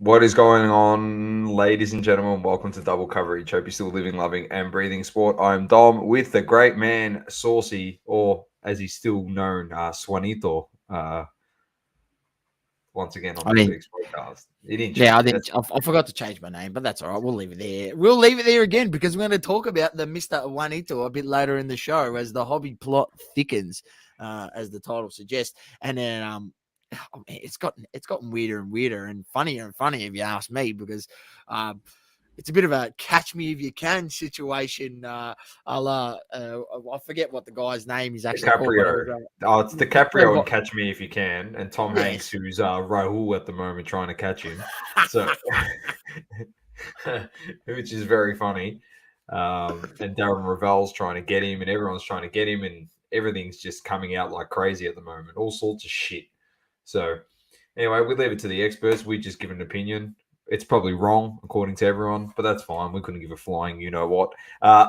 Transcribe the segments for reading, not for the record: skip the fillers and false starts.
What is going on, ladies and gentlemen? Welcome to Double Coverage. Hope you're still living, loving, and breathing sport. I'm Dom with the great man, Saucy, or as he's still known, Swanito, once again on I this mean, week's podcast. He didn't yeah, change I it. didn't. I forgot to change my name, but that's all right. We'll leave it there. We'll leave it there again because we're going to talk about the Mr. Juanito a bit later in the show as the hobby plot thickens, as the title suggests. And then, oh man, it's gotten weirder and weirder and funnier if you ask me, because it's a bit of a catch me if you can situation. I forget what the guy's name is actually called, but DiCaprio. It's DiCaprio and Catch Me If You Can, and Tom Hanks, yes. who's Rahul at the moment trying to catch him. So, which is very funny. And Darren Ravel's trying to get him, and everyone's trying to get him, and everything's just coming out like crazy at the moment. All sorts of shit. So, anyway, we leave it to the experts. We just give an opinion. It's probably wrong according to everyone, but that's fine. We couldn't give a flying, you know what.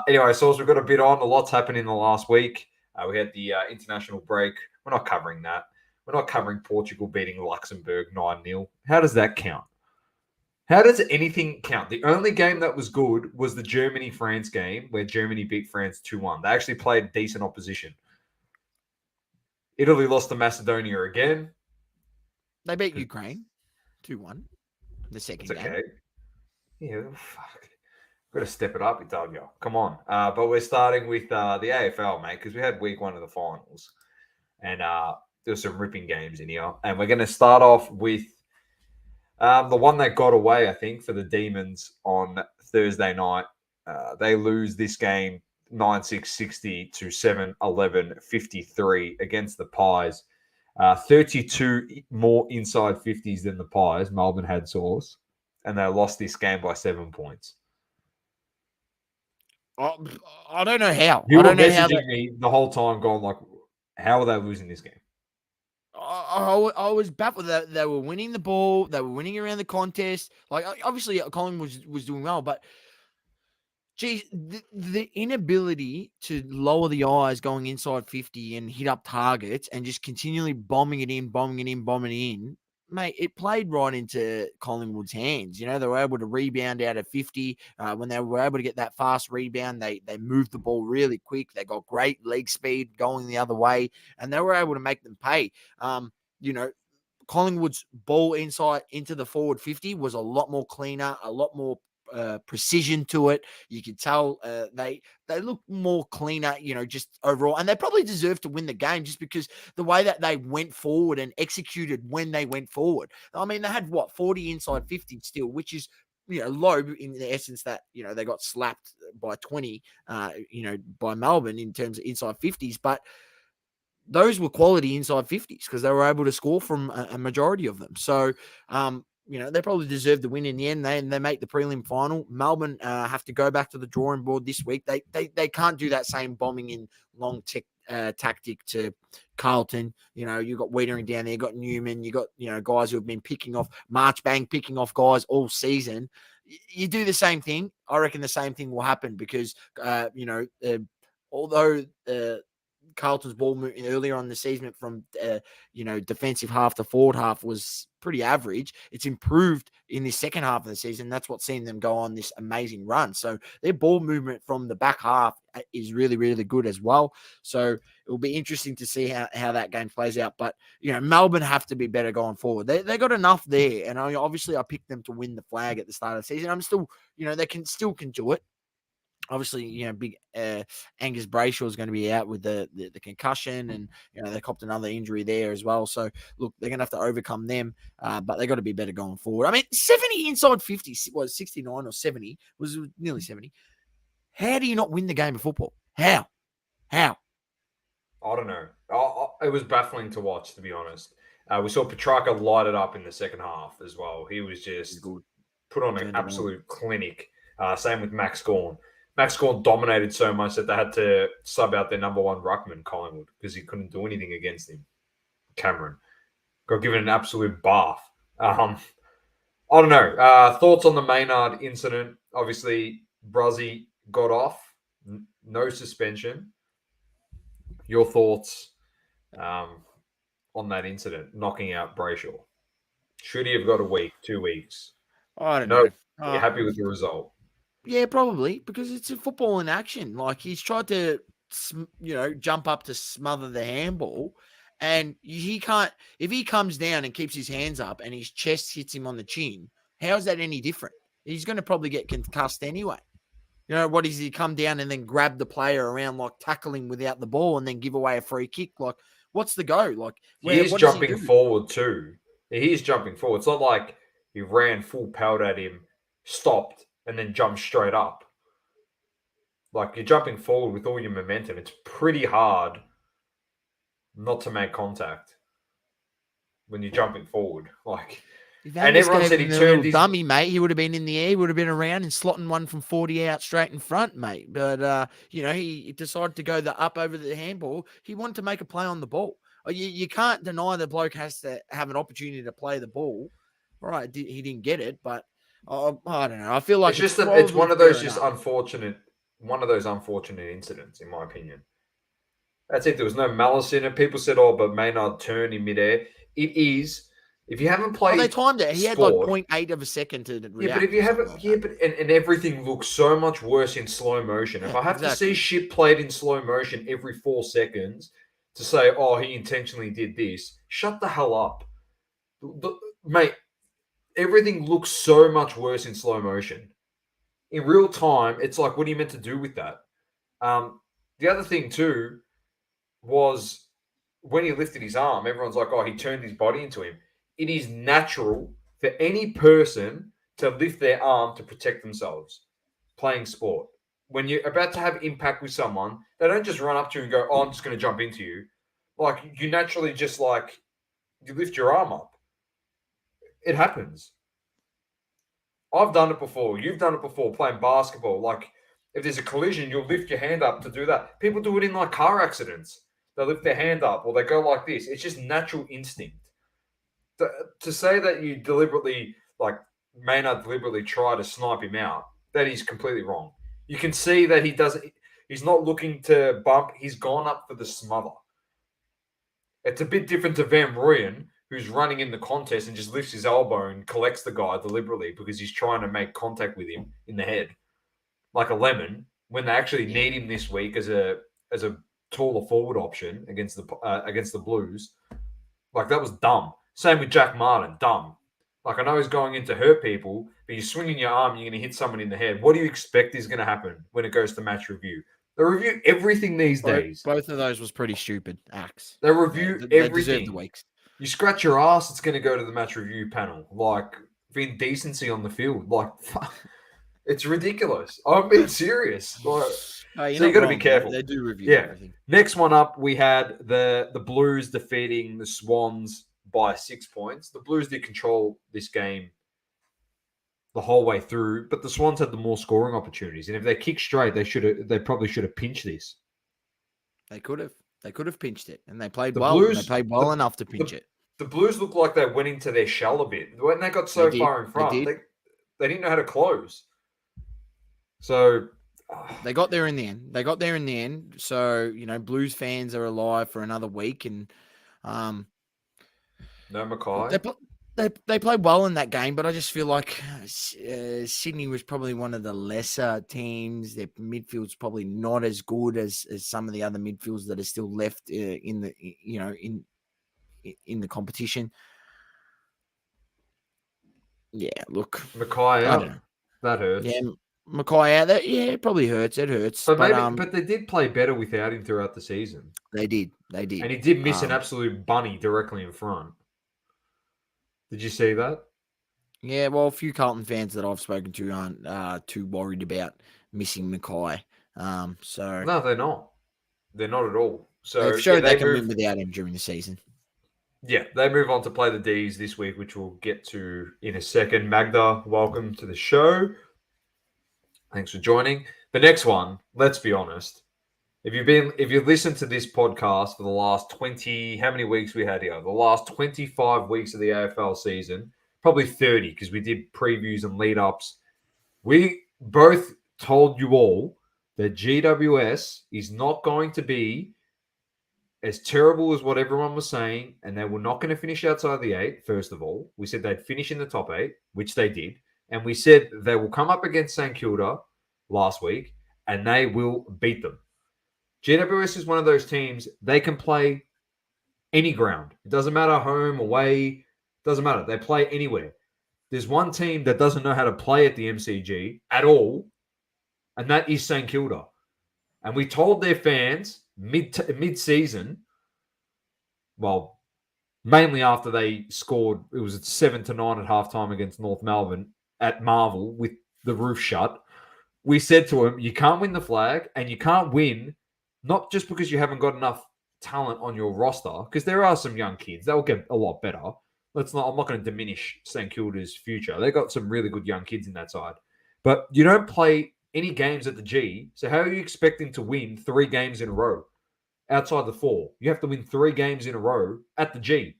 Anyway, so we've got a bit on. A lot's happened in the last week. We had the international break. We're not covering that. We're not covering Portugal beating Luxembourg 9-0. How does that count? How does anything count? The only game that was good was the Germany-France game where Germany beat France 2-1. They actually played decent opposition. Italy lost to Macedonia again. They beat Ukraine 2-1, the second It's game. okay. Yeah, fuck. Got to step it up, Italia. Come on. But we're starting with the AFL, mate, because we had week one of the finals. And there's some ripping games in here. And we're going to start off with the one that got away, I think, for the Demons on Thursday night. They lose this game 9-6-60 to 7-11-53 against the Pies. 32 more inside 50s than the Pies. Melbourne had source. And they lost this game by 7 points. I don't know how. You I were don't know how messaging me the whole time going like, how are they losing this game? I was baffled that they were winning the ball. They were winning around the contest. Like, obviously, Colin was doing well, but geez, the inability to lower the eyes going inside 50 and hit up targets and just continually bombing it in, mate, it played right into Collingwood's hands. You know, they were able to rebound out of 50. When they were able to get that fast rebound, they moved the ball really quick. They got great leg speed going the other way, and they were able to make them pay. You know, Collingwood's ball inside into the forward 50 was a lot more cleaner, a lot more precision to it. You could tell they look more cleaner, you know, just overall. And they probably deserve to win the game just because the way that they went forward and executed when they went forward. I mean, they had 40 inside 50 still, which is, you know, low in the essence that, you know, they got slapped by 20, by Melbourne in terms of inside 50s. But those were quality inside 50s because they were able to score from a majority of them. So, they probably deserve the win in the end. They make the prelim final. Melbourne have to go back to the drawing board this week. They can't do that same bombing in long tactic to Carlton. You know, you got Wiedering down there, you got Newman, you got, guys who have been picking off Marchbank, picking off guys all season. You do the same thing. I reckon the same thing will happen because, although Carlton's ball movement earlier on the season from defensive half to forward half was pretty average. It's improved in the second half of the season. That's what's seen them go on this amazing run. So their ball movement from the back half is really, really good as well. So it will be interesting to see how that game plays out. But, Melbourne have to be better going forward. They got enough there. And I picked them to win the flag at the start of the season. I'm still, they can do it. Obviously, big Angus Brayshaw is going to be out with the concussion, and they copped another injury there as well. So look, they're going to have to overcome them, but they got to be better going forward. I mean, 70 inside 50 was 69 or 70 was nearly 70. How do you not win the game of football? How? I don't know. It was baffling to watch, to be honest. We saw Petrarca light it up in the second half as well. He was just put on an absolute clinic. Same with Max Gawn. Max Gawn dominated so much that they had to sub out their number one ruckman, Collingwood, because he couldn't do anything against him. Cameron got given an absolute bath. I don't know. Thoughts on the Maynard incident? Obviously, Bruzzy got off. No suspension. Your thoughts on that incident, knocking out Brayshaw? Should he have got a week, 2 weeks? I don't No, know. you're happy with the result. Yeah, probably because it's a football in action. Like he's tried to, jump up to smother the handball, and he can't. If he comes down and keeps his hands up and his chest hits him on the chin, how is that any different? He's going to probably get concussed anyway. What is he come down and then grab the player around like tackling without the ball and then give away a free kick? Like, what's the go? Like, He is what does he jumping do? forward too. He is jumping forward. It's not like he ran full pelt at him, stopped, and then jumped straight up. Like you're jumping forward with all your momentum. It's pretty hard not to make contact when you're jumping forward. Like, If and Angus everyone gave said him he the turned little his. dummy, mate, he would have been in the air, he would have been around and slotting one from 40 out straight in front, mate. But, he decided to go the up over the handball. He wanted to make a play on the ball. You can't deny the bloke has to have an opportunity to play the ball. All right, he didn't get it, but I don't know. I feel like It's just that it's probably one of fair those just enough. unfortunate incidents, in my opinion. That's it. There was no malice in it. People said, "Oh, but Maynard turned in midair." It is. If you haven't Oh, they played timed it. He had like sport, 0.8 of a second to yeah, but if react you or something haven't, like yeah, that. but and everything looks so much worse in slow motion. If Yeah, I have to see exactly. shit played in slow motion every 4 seconds to say, "Oh, he intentionally did this," shut the hell up, mate. Everything looks so much worse in slow motion. In real time, it's like, what are you meant to do with that? The other thing too was when he lifted his arm, everyone's like, oh, he turned his body into him. It is natural for any person to lift their arm to protect themselves playing sport. When you're about to have impact with someone, they don't just run up to you and go, oh, I'm just going to jump into you. Like, you naturally just you lift your arm up. It happens. I've done it before. You've done it before playing basketball. Like, if there's a collision, you'll lift your hand up to do that. People do it in like car accidents. They lift their hand up or they go like this. It's just natural instinct. To say that you deliberately, like, Maynard deliberately try to snipe him out, that is completely wrong. You can see that he's not looking to bump. He's gone up for the smother. It's a bit different to Van Rooyen, who's running in the contest and just lifts his elbow and collects the guy deliberately because he's trying to make contact with him in the head, like a lemon. When they actually need him this week as a taller forward option against the Blues, like that was dumb. Same with Jack Martin, dumb. Like I know he's going in to hurt people, but you're swinging your arm, you're going to hit someone in the head. What do you expect is going to happen when it goes to match review? They review everything these days. Both of those was pretty stupid acts. They review They deserve the everything. weeks. You scratch your ass, it's going to go to the match review panel. Like, for indecency on the field. Like, it's ridiculous. I'm being serious. Like, so you got to be careful. They do review everything. Next one up, we had the Blues defeating the Swans by 6 points. The Blues did control this game the whole way through, but the Swans had the more scoring opportunities. And if they kick straight, they probably should have pinched this. They could have. They could have pinched it, and they played The well. Blues, They played well enough to pinch it. The Blues looked like they went into their shell a bit. When they got so far in front, they didn't know how to close. So they got there in the end. So, Blues fans are alive for another week. And no Mackay. They played well in that game, but I just feel like Sydney was probably one of the lesser teams. Their midfield's probably not as good as some of the other midfields that are still left in the competition. Yeah, look, Mackay out. That hurts. Yeah, Mackay out. It probably hurts. It hurts. But they did play better without him throughout the season. They did. And he did miss an absolute bunny directly in front. Did you see that? Yeah, well, a few Carlton fans that I've spoken to aren't too worried about missing Mackay. So no, they're not. They're not at all. So they've showed they can win without him during the season. Yeah, they move on to play the D's this week, which we'll get to in a second. Magda, welcome to the show. Thanks for joining. The next one, let's be honest. If you've listened to this podcast for the last 20, how many weeks we had here? The last 25 weeks of the AFL season, probably 30 because we did previews and lead ups. We both told you all that GWS is not going to be as terrible as what everyone was saying, and they were not going to finish outside the 8, first of all. We said they'd finish in the top 8, which they did, And we said they will come up against St Kilda last week and they will beat them. GWS is one of those teams, they can play any ground. It doesn't matter home, away, doesn't matter. They play anywhere. There's one team that doesn't know how to play at the MCG at all, and that is St Kilda. And we told their fans mid-season, well, mainly after they scored, it was 7-9 at halftime against North Melbourne at Marvel with the roof shut. We said to them, you can't win the flag, and you can't win not just because you haven't got enough talent on your roster, because there are some young kids. They'll get a lot better. I'm not going to diminish St Kilda's future. They got some really good young kids in that side. But you don't play any games at the G, so how are you expecting to win 3 games in a row outside the 4? You have to win 3 games in a row at the G.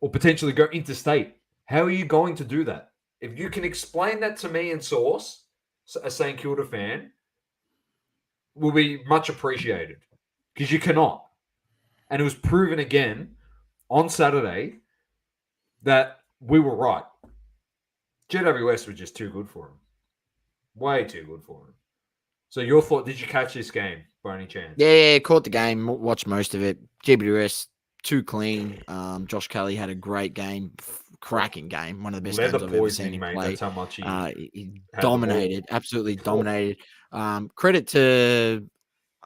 Or potentially go interstate. How are you going to do that? If you can explain that to me in source, a St Kilda fan, will be much appreciated. Because you cannot. And it was proven again on Saturday that we were right. GWS were just too good for him. Way too good for him. So your thought, did you catch this game by any chance? Yeah, caught the game, watched most of it. GWS, too clean. Josh Kelly had a great game, cracking game. One of the best games I've ever seen him play. That's how much he dominated, absolutely dominated. Credit to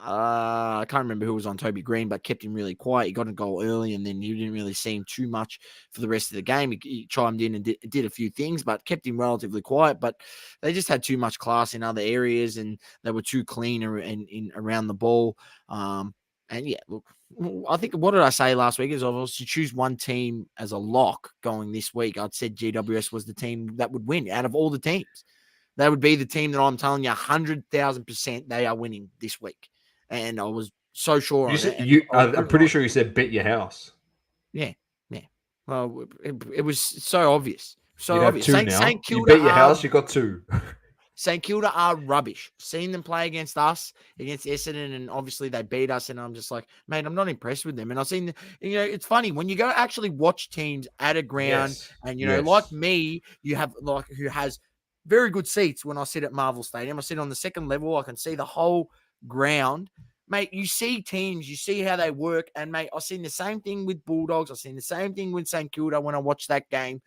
I can't remember who was on Toby Green, but kept him really quiet. He got a goal early, and then you didn't really see him too much for the rest of the game. He chimed in and did a few things, but kept him relatively quiet. But they just had too much class in other areas, and they were too clean in around the ball. And yeah, look, I think what did I say last week? Is I was to choose one team as a lock going this week. I'd said GWS was the team that would win out of all the teams. They would be the team that I'm telling you 100,000% they are winning this week. And I was so sure on it. I'm pretty sure you said bet your house. Yeah. Well, it was so obvious. So you obvious. Have 2 now. St. Kilda you bet your house, you got 2. St Kilda are rubbish. Seen them play against us, against Essendon, and obviously they beat us. And I'm just like, mate, I'm not impressed with them. And I've seen, it's funny when you go actually watch teams at a ground, and like me, you have like who has very good seats when I sit at Marvel Stadium. I sit on the second level. I can see the whole ground. Mate, you see teams, you see how they work, and mate, I've seen the same thing with Bulldogs. I've seen the same thing with St Kilda when I watched that game.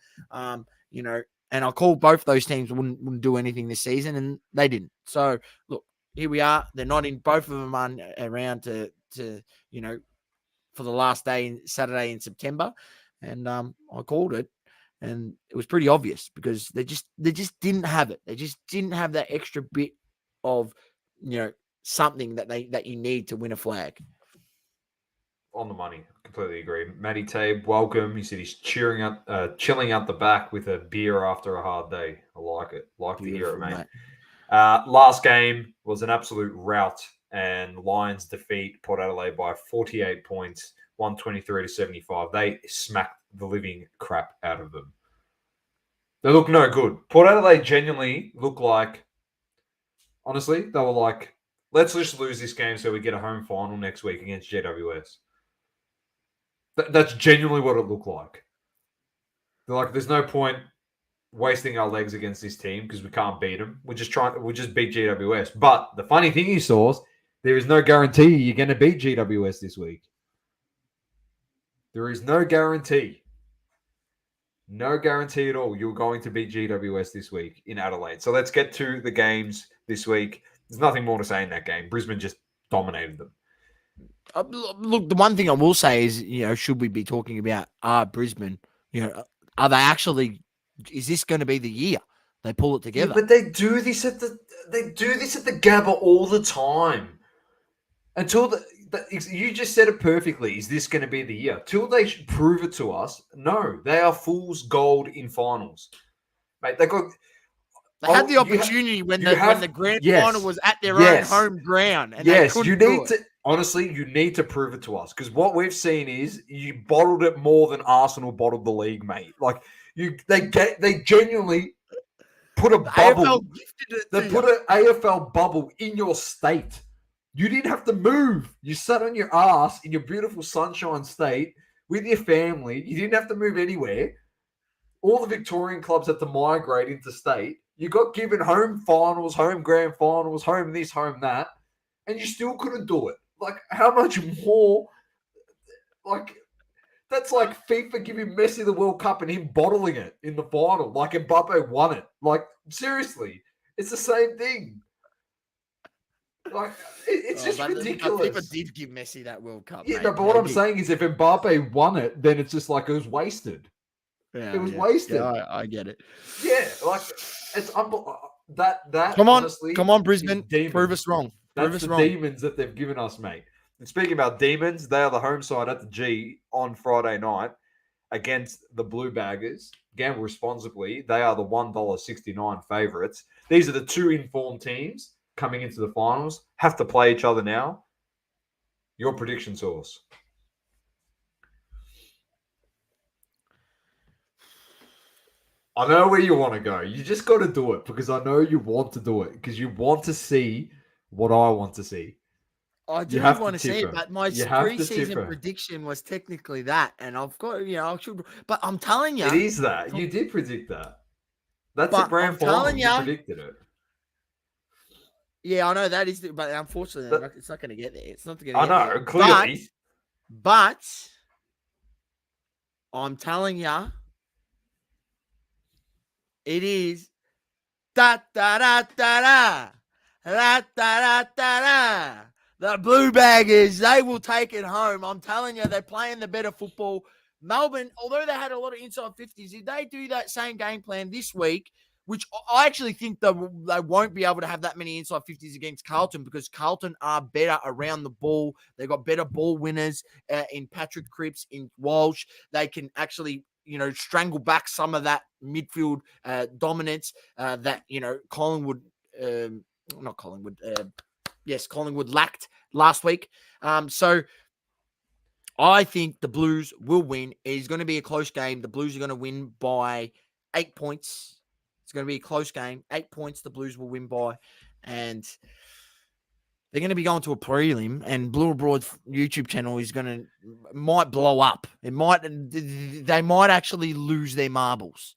And I called both those teams wouldn't do anything this season, and they didn't. So look, here we are. They're not in. Both of them aren't around to for the last day, Saturday in September, and I called it, and it was pretty obvious because they just didn't have it. They just didn't have that extra bit of something that you need to win a flag. On the money, completely agree. Matty Tabe, welcome. He said he's chilling out the back with a beer after a hard day. I like it. Like Beautiful, to hear it, mate. Last game was an absolute rout, and Lions defeat Port Adelaide by 48 points, 123-75. They smacked the living crap out of them. They look no good. Port Adelaide genuinely look like, honestly, they were like, let's just lose this game so we get a home final next week against GWS. That's genuinely what it looked like. They're like, there's no point wasting our legs against this team because we can't beat them. We'll just beat GWS. But the funny thing is, Source, there is no guarantee you're going to beat GWS this week. There is no guarantee. No guarantee at all you're going to beat GWS this week in Adelaide. So let's get to the games this week. There's nothing more to say in that game. Brisbane just dominated them. Look, the one thing I will say is, should we be talking about Brisbane? Are they actually? Is this going to be the year they pull it together? Yeah, but they do this at the Gabba all the time. Until you just said it perfectly. Is this going to be the year? Till they prove it to us. No, they are fool's gold in finals, mate. They had the opportunity when the grand final was at their own home ground. And they couldn't do it. Honestly, you need to prove it to us because what we've seen is you bottled it more than Arsenal bottled the league, mate. Like they genuinely put a bubble. They put an AFL bubble in your state. You didn't have to move. You sat on your ass in your beautiful sunshine state with your family. You didn't have to move anywhere. all the Victorian clubs had to migrate into state. You got given home finals, home grand finals, home this, home that, and you still couldn't do it. Like, how much more? Like, that's like FIFA giving Messi the World Cup and him bottling it in the final. Like, Mbappe won it. Like, seriously, it's the same thing. Like, it's just ridiculous. FIFA did give Messi that World Cup. Yeah, mate. no, but what I'm saying is, if Mbappe won it, then it's just like it was wasted. It was wasted. Yeah, I get it. Yeah, like it's that. Come on, honestly, come on, Brisbane. Demons. Prove us wrong. That's the demons that they've given us, mate. And speaking about demons, they are the home side at the G on Friday night against the Blue Baggers. Gamble responsibly. They are the $1.69 favourites. These are the two informed teams coming into the finals. Have to play each other now. Your prediction source. I know where you want to go. You just got to do it because I know you want to do it because you want to what I want to see. I do want to see it, but my preseason prediction was technically that, and I've got I should. But I'm telling you, it is that you did predict that. That's a grand final. You predicted it. Yeah, I know that is, but unfortunately, it's not going to get there. It's not going to. I know clearly, but I'm telling you, it is da da da da da da da da da. The Blue Baggers, they will take it home. I'm telling you, they're playing the better football. Melbourne, although they had a lot of inside 50s, if they do that same game plan this week, which I actually think they won't be able to have that many inside 50s against Carlton because Carlton are better around the ball. They've got better ball winners in Patrick Cripps, in Walsh. They can actually, strangle back some of that midfield dominance that, Collingwood lacked last week. So I think the Blues will win. It's going to be a close game. The Blues are going to win by 8 points. It's going to be a close game. 8 points the Blues will win by. And they're going to be going to a prelim, and Blue Abroad's YouTube channel might blow up. They might actually lose their marbles.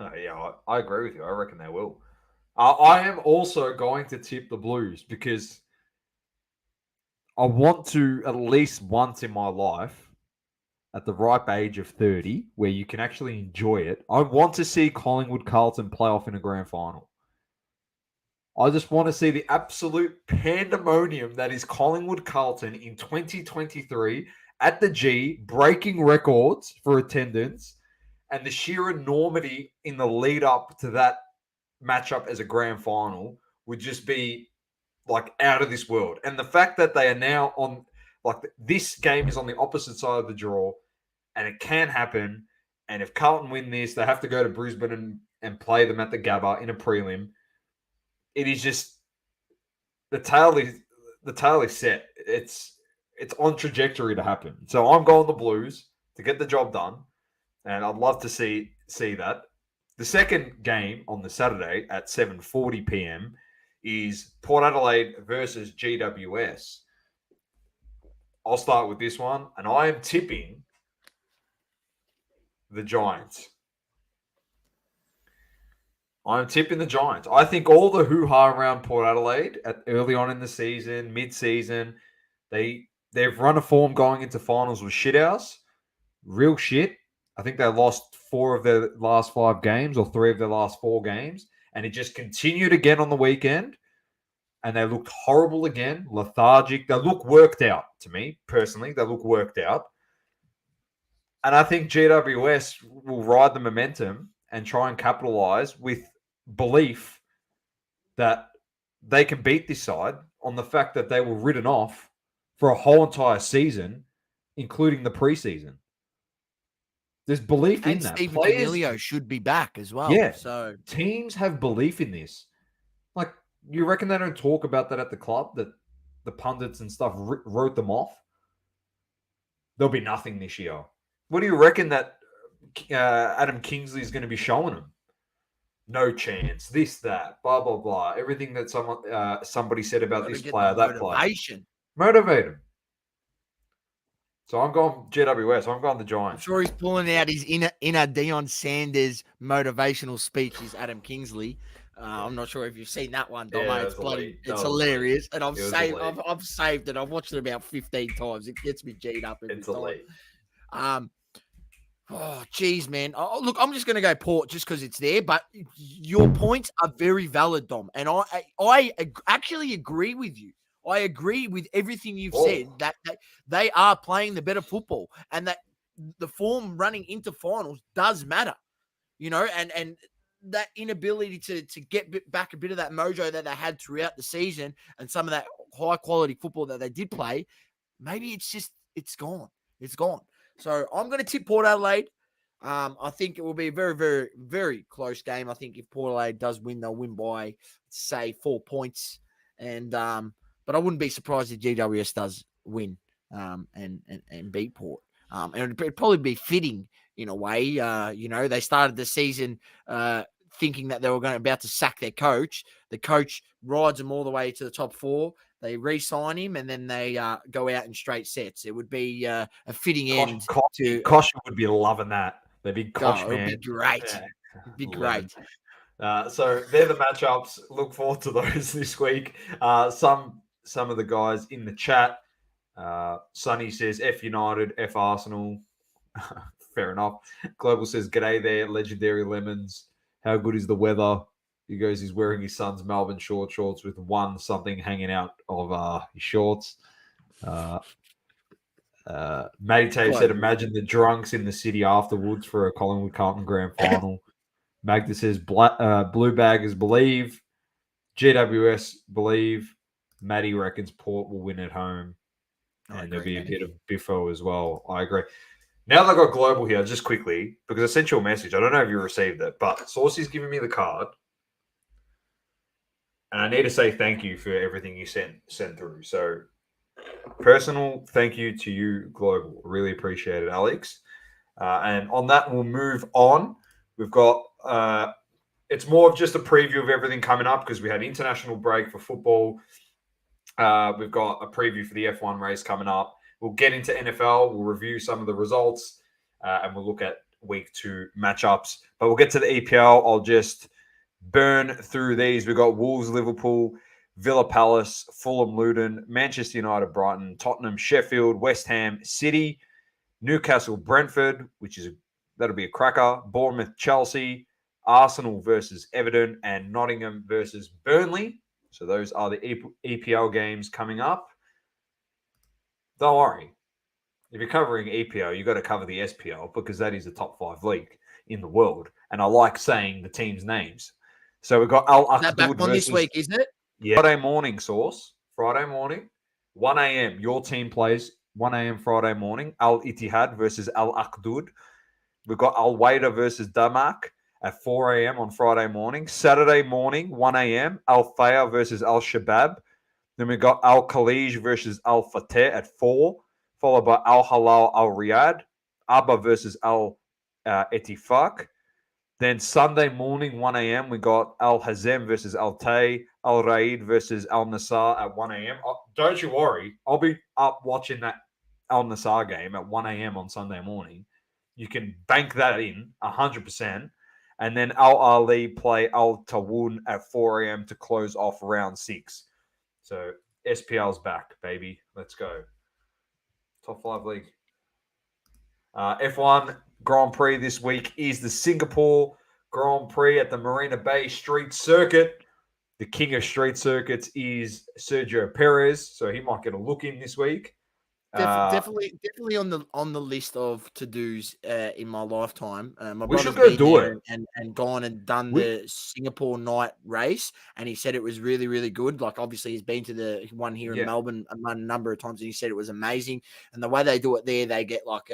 Yeah, I agree with you. I reckon they will. I am also going to tip the Blues because I want to, at least once in my life, at the ripe age of 30, where you can actually enjoy it, I want to see Collingwood Carlton play off in a grand final. I just want to see the absolute pandemonium that is Collingwood Carlton in 2023 at the G, breaking records for attendance, and the sheer enormity in the lead up to that matchup as a grand final would just be like out of this world. And the fact that they are now on, like, this game is on the opposite side of the draw, and it can happen. And if Carlton win this, they have to go to Brisbane and play them at the Gabba in a prelim. It is just the tail is set. It's on trajectory to happen. So I'm going the Blues to get the job done, and I'd love to see that. The second game on the Saturday at 7:40 p.m. is Port Adelaide versus GWS. I'll start with this one, and I am tipping the Giants. I'm tipping the Giants. I think all the hoo-ha around Port Adelaide early on in the season, mid-season, they've run a form going into finals with shithouse. Real shit. I think they lost 4 of their last 5 games or 3 of their last 4 games. And it just continued again on the weekend. And they looked horrible again, lethargic. They look worked out to me, personally. They look worked out. And I think GWS will ride the momentum and try and capitalize with belief that they can beat this side on the fact that they were ridden off for a whole entire season, including the preseason. There's belief in that. Stephen Caniglio should be back as well. Yeah. So teams have belief in this. Like, you reckon they don't talk about that at the club, that the pundits and stuff wrote them off? There'll be nothing this year. What do you reckon that Adam Kingsley is going to be showing them? No chance. This, that, blah, blah, blah. Everything that somebody said about this player, that player. Motivate him. So I'm going GWS. I'm going the I'm Giants. sure he's pulling out his inner Deion Sanders motivational speech. Is Adam Kingsley. I'm not sure if you've seen that one, Domo. Yeah, it It's was elite. it's That was elite. hilarious, and It was elite. I've saved it. I've watched it about 15 times. It gets me G'd up every It's time. elite. Oh, geez, man. Oh, look, I'm just going to go Port just because it's there. But your points are very valid, Dom, and I actually agree with you. I agree with everything you've said that they are playing the better football, and that the form running into finals does matter. And that inability to get back a bit of that mojo that they had throughout the season and some of that high quality football that they did play, maybe it's gone. It's gone. So I'm going to tip Port Adelaide. I think it will be a very, very, very close game. I think if Port Adelaide does win, they'll win by, say, 4 points. And but I wouldn't be surprised if GWS does win and beat Port. And it'd probably be fitting in a way. They started the season thinking that they were about to sack their coach. The coach rides them all the way to the top 4. They re-sign him, and then they go out in straight sets. It would be a fitting end to. Kosh would be loving that. The big Kosh man. It would be great. Yeah. It'd be great. So they're the matchups. Look forward to those this week. Some of the guys in the chat. Sonny says F United, F Arsenal. Fair enough. Global says g'day there, legendary lemons. How good is the weather? He goes, he's wearing his son's Melbourne shorts with something hanging out of his shorts. Matty Tate said, imagine the drunks in the city afterwards for a Collingwood Carlton grand final. Magda says, Blue Baggers believe. GWS believe. Matty reckons Port will win at home. And there'll be a bit of biffo as well. I agree. Now that I got Global here, just quickly, because I sent you a message. I don't know if you received it, but Saucy's giving me the card. And I need to say thank you for everything you sent through. So, personal thank you to you, Global. Really appreciate it, Alex. And on that, we'll move on. We've got, it's more of just a preview of everything coming up because we had international break for football. We've got a preview for the F1 race coming up. We'll get into NFL. We'll review some of the results, and we'll look at week 2 matchups. But we'll get to the EPL. I'll just burn through these. We've got Wolves, Liverpool, Villa Palace, Fulham, Luton, Manchester United, Brighton, Tottenham, Sheffield, West Ham, City, Newcastle, Brentford, that'll be a cracker, Bournemouth, Chelsea, Arsenal versus Everton, and Nottingham versus Burnley. So those are the EPL games coming up. Don't worry. If you're covering EPL, you've got to cover the SPL because that is the top 5 league in the world. And I like saying the teams' names. So we've got Al Akhdud back on this week, isn't it? Yeah. Friday morning, Source. Friday morning, 1 a.m. Your team plays 1 a.m. Friday morning. Al Ittihad versus Al Akhdud. We've got Al Wada versus Damak at 4 a.m. on Friday morning. Saturday morning, 1 a.m. Al Fayha versus Al Shabab. Then we've got Al Khalij versus Al Fateh at 4, followed by Al Halal Al Riyadh. Abba versus Al Etifak. Then Sunday morning, 1 a.m., we got Al Hazem versus Al Tay, Al Raid versus Al Nassr at 1 a.m. Don't you worry. I'll be up watching that Al Nassr game at 1 a.m. on Sunday morning. You can bank that in 100%. And then Al Ali play Al Tawun at 4 a.m. to close off round 6. So SPL's back, baby. Let's go. Top 5 league. F1 Grand Prix this week is the Singapore Grand Prix at the Marina Bay Street Circuit. The king of street circuits is Sergio Perez, so he might get a look in this week. Definitely on the list of to-dos in my lifetime. My brother's go been do there it. and gone and done the Singapore night race, and he said it was really, really good. Like, obviously, he's been to the one here in Melbourne a number of times, and he said it was amazing. And the way they do it there, they get like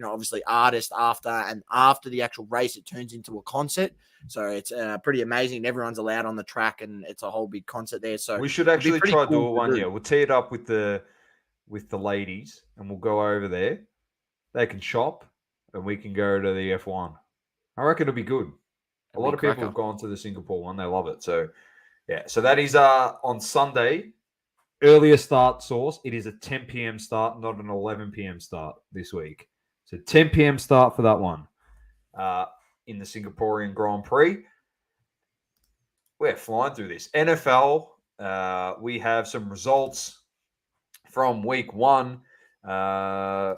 obviously artists after the actual race, it turns into a concert. So it's pretty amazing. And everyone's allowed on the track, and it's a whole big concert there. So we should actually try to do it one year. We'll tee it up with the ladies, and we'll go over there. They can shop, and we can go to the F1. I reckon it'll be good. A lot of people have gone to the Singapore one. They love it. So, yeah. So that is on Sunday. Earlier start source, it is a 10 p.m. start, not an 11 p.m. start this week. So 10 p.m. start for that one in the Singaporean Grand Prix. We're flying through this. NFL, we have some results from week one. Let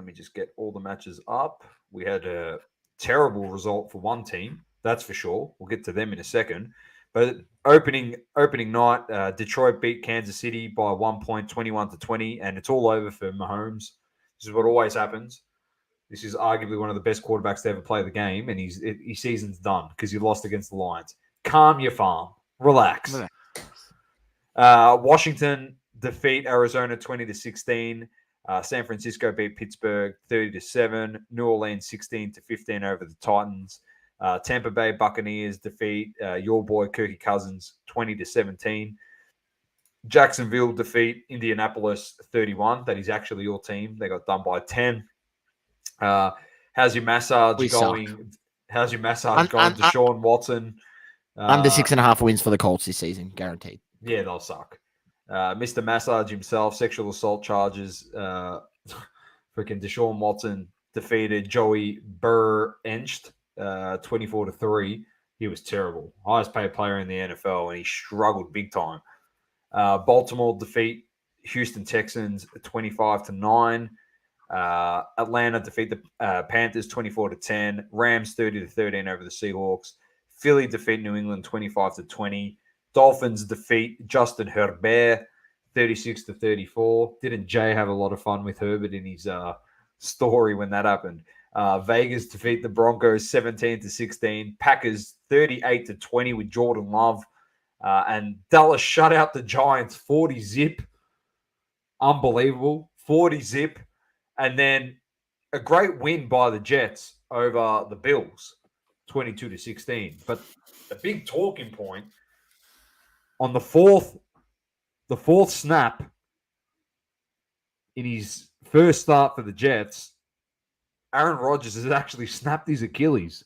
me just get all the matches up. We had a terrible result for one team, that's for sure. We'll get to them in a second. But opening night, Detroit beat Kansas City by 1 point, 21-20, and it's all over for Mahomes. This is what always happens. This is arguably one of the best quarterbacks to ever play the game, and his season's done because he lost against the Lions. Calm your farm. Relax. Washington defeat Arizona 20-16. San Francisco beat Pittsburgh 30-7. New Orleans 16-15 over the Titans. Tampa Bay Buccaneers defeat your boy Kirky Cousins 20-17. Jacksonville defeat Indianapolis 31. That is actually your team. They got done by 10. How's your massage going? How's your massage going? Deshaun Watson. Under 6.5 wins for the Colts this season, guaranteed. Yeah, they'll suck. Mr. Massage himself, sexual assault charges. Freaking Deshaun Watson defeated Joey Burr-Encht 24-3. He was terrible. Highest paid player in the NFL, and he struggled big time. Baltimore defeat Houston Texans 25-9. Atlanta defeat the Panthers 24-10. Rams 30-13 over the Seahawks. Philly defeat New England 25-20. Dolphins defeat Justin Herbert 36-34. Didn't Jay have a lot of fun with Herbert in his story when that happened? Vegas defeat the Broncos 17-16. Packers 38-20 with Jordan Love. And Dallas shut out the Giants 40-zip. Unbelievable. 40-zip. And then a great win by the Jets over the Bills 22-16. But the big talking point on the fourth snap in his first start for the Jets, Aaron Rodgers has actually snapped his Achilles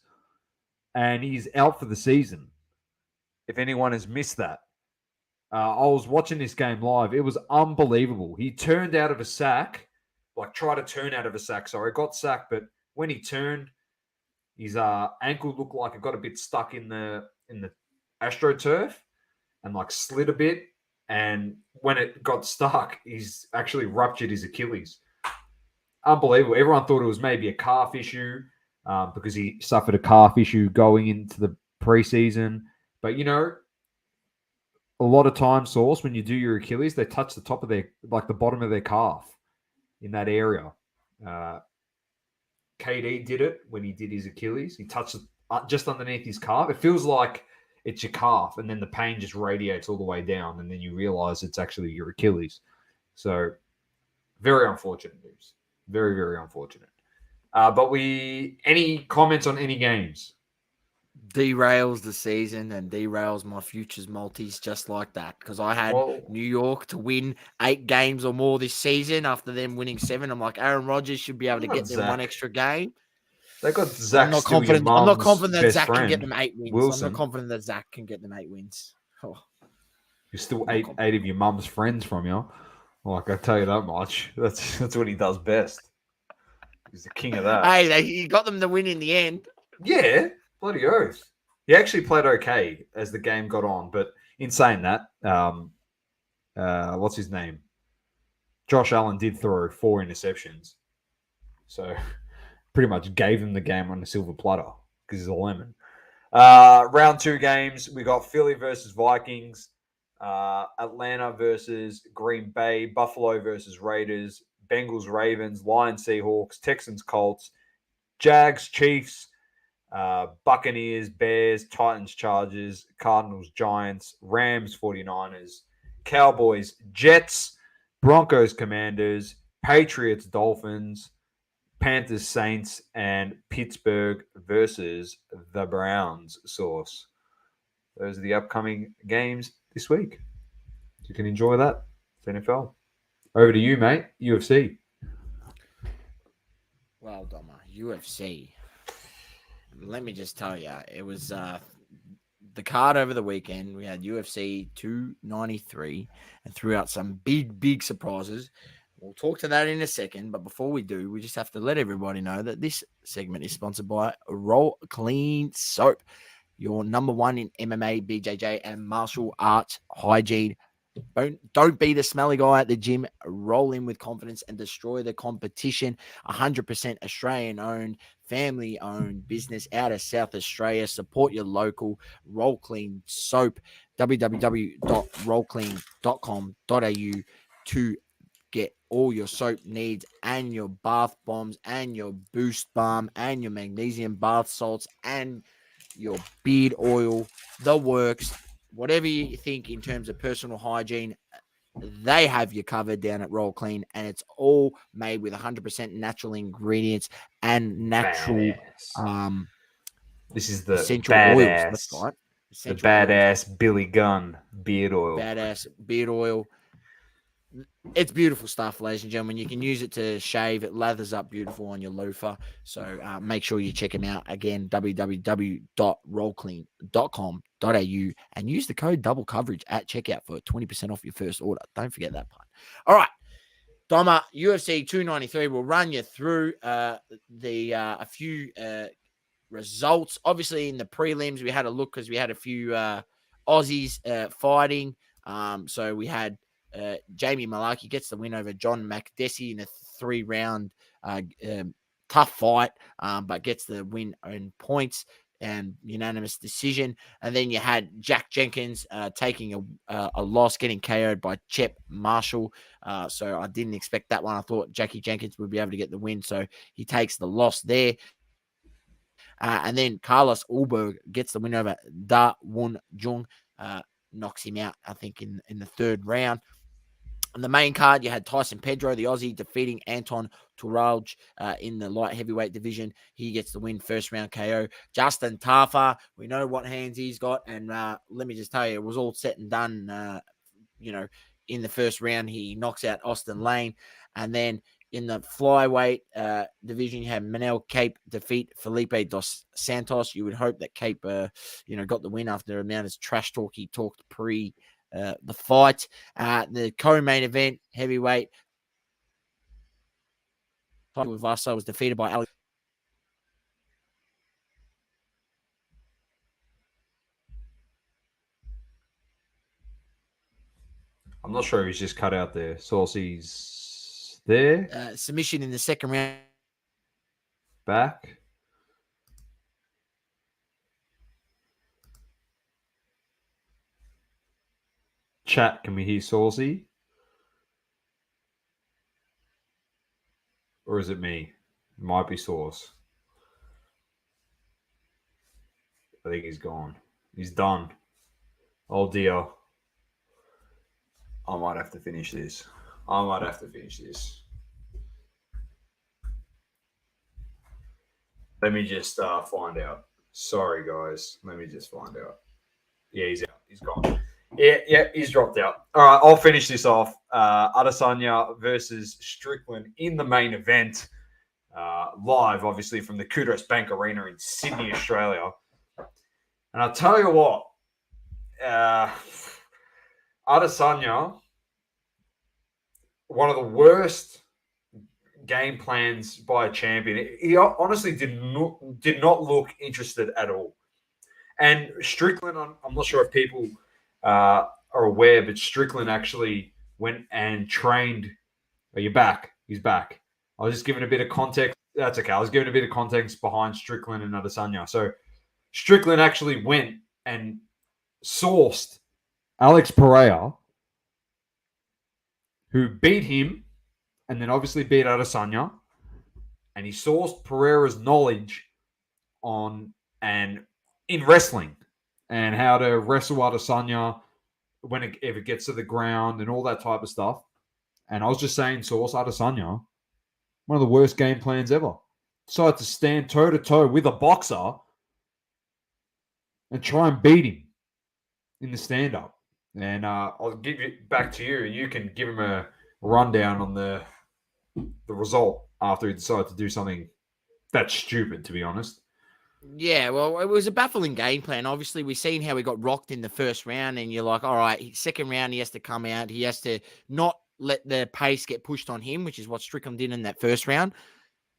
and he's out for the season. If anyone has missed that, I was watching this game live. It was unbelievable. He turned out of a sack, tried to turn out of a sack. Sorry, got sacked, but when he turned, his ankle looked like it got a bit stuck in the AstroTurf and slid a bit. And when it got stuck, he's actually ruptured his Achilles. Unbelievable. Everyone thought it was maybe a calf issue because he suffered a calf issue going into the preseason. But, a lot of times, Source, when you do your Achilles, they touch the top of their, the bottom of their calf in that area. KD did it when he did his Achilles. He touched it just underneath his calf. It feels like it's your calf, and then the pain just radiates all the way down, and then you realize it's actually your Achilles. So, very unfortunate news. Very, very unfortunate. But any comments on any games? Derails the season and derails my futures multis just like that, because I had New York to win 8 games or more this season after them winning 7. I'm like, Aaron Rodgers should be able to get them one extra game. They got Zach. I'm not confident that Zach friend, can get them 8 wins. Wilson. I'm not confident that Zach can get them 8 wins. You're still eight of your mum's friends from you. I tell you that much. That's what he does best. He's the king of that. Hey, he got them to win in the end. Yeah, bloody oath. He actually played okay as the game got on, but in saying that, what's his name? Josh Allen did throw 4 interceptions. So pretty much gave him the game on a silver platter because he's a lemon. Round 2 games, we got Philly versus Vikings, Atlanta versus Green Bay, Buffalo versus Raiders, Bengals Ravens, Lions Seahawks, Texans Colts, Jags Chiefs, Buccaneers Bears, Titans Chargers, Cardinals Giants, Rams 49ers, Cowboys Jets, Broncos Commanders, Patriots Dolphins, Panthers Saints, and Pittsburgh versus the Browns. Source. Those are the upcoming games this week. You can enjoy that. It's NFL. Over to you, mate. UFC. Well, Doma, UFC. Let me just tell you, it was the card over the weekend, we had UFC 293 and threw out some big surprises. We'll talk to that in a second, but before we do, we just have to let everybody know that this segment is sponsored by Roll Clean Soap, your number one in MMA, BJJ, and martial arts hygiene. Don't be the smelly guy at the gym. Roll in with confidence and destroy the competition. 100% Australian owned, family owned business out of South Australia. Support your local. Roll Clean Soap. www.rollclean.com.au to get all your soap needs and your bath bombs and your boost balm and your magnesium bath salts and your beard oil, the works. Whatever you think in terms of personal hygiene, they have you covered down at Roll Clean, and it's all made with 100% natural ingredients and natural this is the essential badass, oils. That's right. Essential the badass oils. Billy Gunn beard oil. Badass beard oil. It's beautiful stuff, ladies and gentlemen. You can use it to shave. It lathers up beautiful on your loofah. So make sure you check them out. Again, www.rollclean.com.au and use the code double coverage at checkout for 20% off your first order. Don't forget that part. All right. Doma, UFC 293. We'll run you through a few results. Obviously, in the prelims, we had a look because we had a few Aussies fighting. So we had Jamie Malaki gets the win over John Makdessi in a 3-round tough fight, but gets the win on points and unanimous decision. And then you had Jack Jenkins taking a loss, getting KO'd by Chep Marshall. So I didn't expect that one. I thought Jackie Jenkins would be able to get the win, so he takes the loss there. And then Carlos Ulberg gets the win over Da Won Jung, knocks him out, I think, in the 3rd round. On the main card, you had Tyson Pedro, the Aussie, defeating Anton Turalj in the light heavyweight division. He gets the win, 1st round KO. Justin Tafa, we know what hands he's got, and let me just tell you, it was all set and done. In the 1st round, he knocks out Austin Lane, and then in the flyweight division, you had Manel Cape defeat Felipe dos Santos. You would hope that Cape, got the win after the amount of trash talk he talked pre the fight. The co-main event, heavyweight, Vaso was defeated by Alex. I'm not sure he's just cut out there. Saucy's there. Submission in the 2nd round. Back. Chat, can we hear Saucy? Or is it me? It might be Sauce. I think he's gone. He's done. Oh dear. I might have to finish this. Let me just find out. Sorry, guys. Let me just find out. Yeah, he's out. He's gone. Yeah, he's dropped out. All right, I'll finish this off. Adesanya versus Strickland in the main event. Live, obviously, from the Kudos Bank Arena in Sydney, Australia. And I'll tell you what. Adesanya, one of the worst game plans by a champion. He honestly did not look interested at all. And Strickland, I'm not sure if people are aware, but Strickland actually went and trained. Are you back? He's back. I was just giving a bit of context. That's okay. I was giving a bit of context behind Strickland and Adesanya. So Strickland actually went and sourced Alex Pereira, who beat him and then obviously beat Adesanya. And he sourced Pereira's knowledge in wrestling and how to wrestle Adesanya if it gets to the ground and all that type of stuff. And I was just saying, source Adesanya, one of the worst game plans ever. Decided to stand toe-to-toe with a boxer and try and beat him in the stand-up. And I'll give it back to you. You can give him a rundown on the result after he decided to do something that's stupid, to be honest. Yeah, well, it was a baffling game plan. Obviously, we've seen how he got rocked in the first round, and you're like, all right, second round, he has to come out. He has to not let the pace get pushed on him, which is what Strickland did in that first round.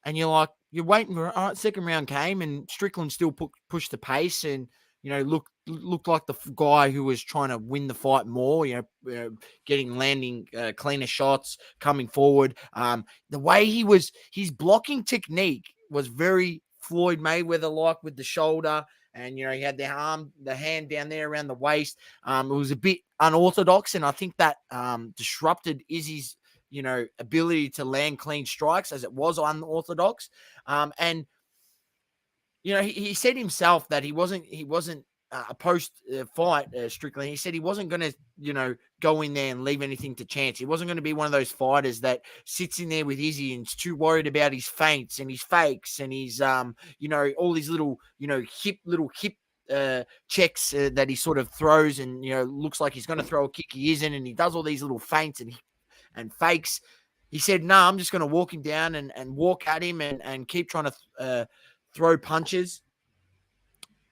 And you're like, you're waiting for, all right, second round came, and Strickland still pushed the pace and, looked like the guy who was trying to win the fight more, landing cleaner shots, coming forward. The way his blocking technique was very Floyd Mayweather like with the shoulder, and he had the hand down there around the waist. It was a bit unorthodox, and I think that disrupted Izzy's ability to land clean strikes, as it was unorthodox. And he said himself that he wasn't a post fight Strickland. He said he wasn't going to go in there and leave anything to chance. He wasn't going to be one of those fighters that sits in there with Izzy and is too worried about his feints and his fakes and his all these little hip checks that he sort of throws and looks like he's going to throw a kick, he isn't, and he does all these little feints and fakes. He said, "No, I'm just going to walk him down and walk at him and keep trying to throw punches."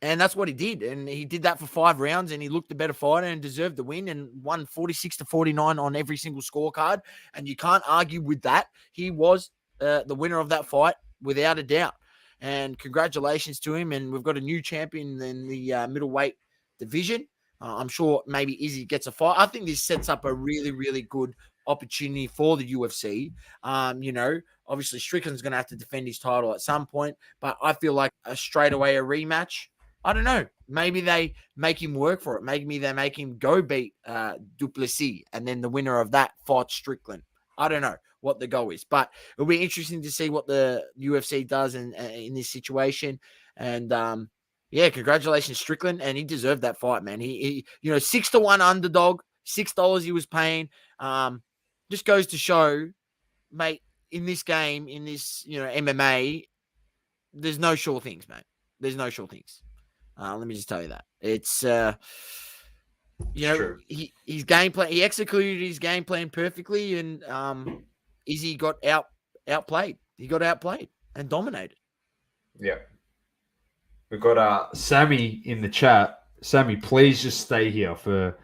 And that's what he did. And he did that for 5 rounds, and he looked the better fighter and deserved the win and won 46-49 on every single scorecard. And you can't argue with that. He was the winner of that fight without a doubt. And congratulations to him. And we've got a new champion in the middleweight division. I'm sure maybe Izzy gets a fight. I think this sets up a really, really good opportunity for the UFC. Obviously Strickland's going to have to defend his title at some point, but I feel like a rematch. I don't know. Maybe they make him work for it. Maybe they make him go beat Duplessis, and then the winner of that fights Strickland. I don't know what the goal is, but it'll be interesting to see what the UFC does in this situation. And congratulations, Strickland, and he deserved that fight, man. He 6-1 underdog, $6 he was paying. Just goes to show, mate, in this game, in this MMA, there's no sure things, mate. There's no sure things. Let me just tell you that. It's his game plan. He executed his game plan perfectly, and Izzy got outplayed. He got outplayed and dominated. Yeah. We've got Sammy in the chat. Sammy, please just stay here for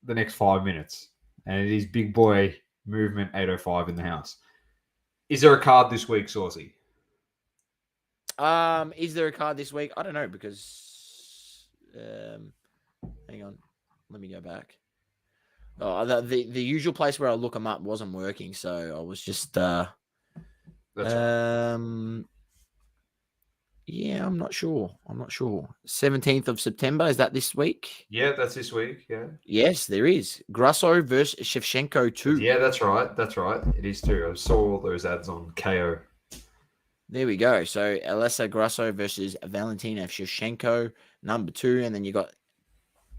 the next 5 minutes. And it is Big Boy Movement 805 in the house. Is there a card this week, Saucy? Is there a card this week? I don't know, because hang on, let me go back. Oh, the usual place where I look them up wasn't working, so I was just That's right. Yeah, I'm not sure. 17th of September, is that this week? Yeah, that's this week. Yeah. Yes, there is. Grasso versus Shevchenko 2. Yeah, that's right. It is too. I saw all those ads on KO. There we go. So Alessa Grasso versus Valentina Shevchenko, number 2, and then you got.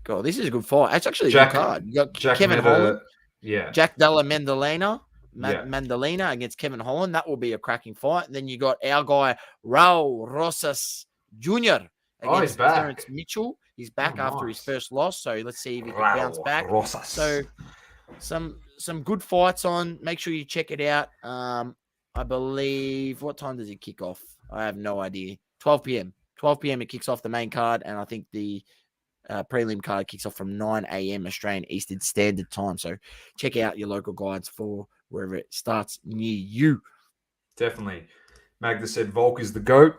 God, this is a good fight. It's actually a good card. You got Kevin Holland. Yeah. Jack Della Mandolina against Kevin Holland. That will be a cracking fight. And then you got our guy Raul Rosas Jr. against Terrence Mitchell. He's back after his first loss, so let's see if he can bounce back. Rosas. So some good fights on. Make sure you check it out. I believe, what time does it kick off? I have no idea. 12 p.m. 12 p.m. it kicks off the main card, and I think the prelim card kicks off from 9 a.m. Australian Eastern Standard Time. So check out your local guides for wherever it starts near you. Definitely. Magda said Volk is the GOAT.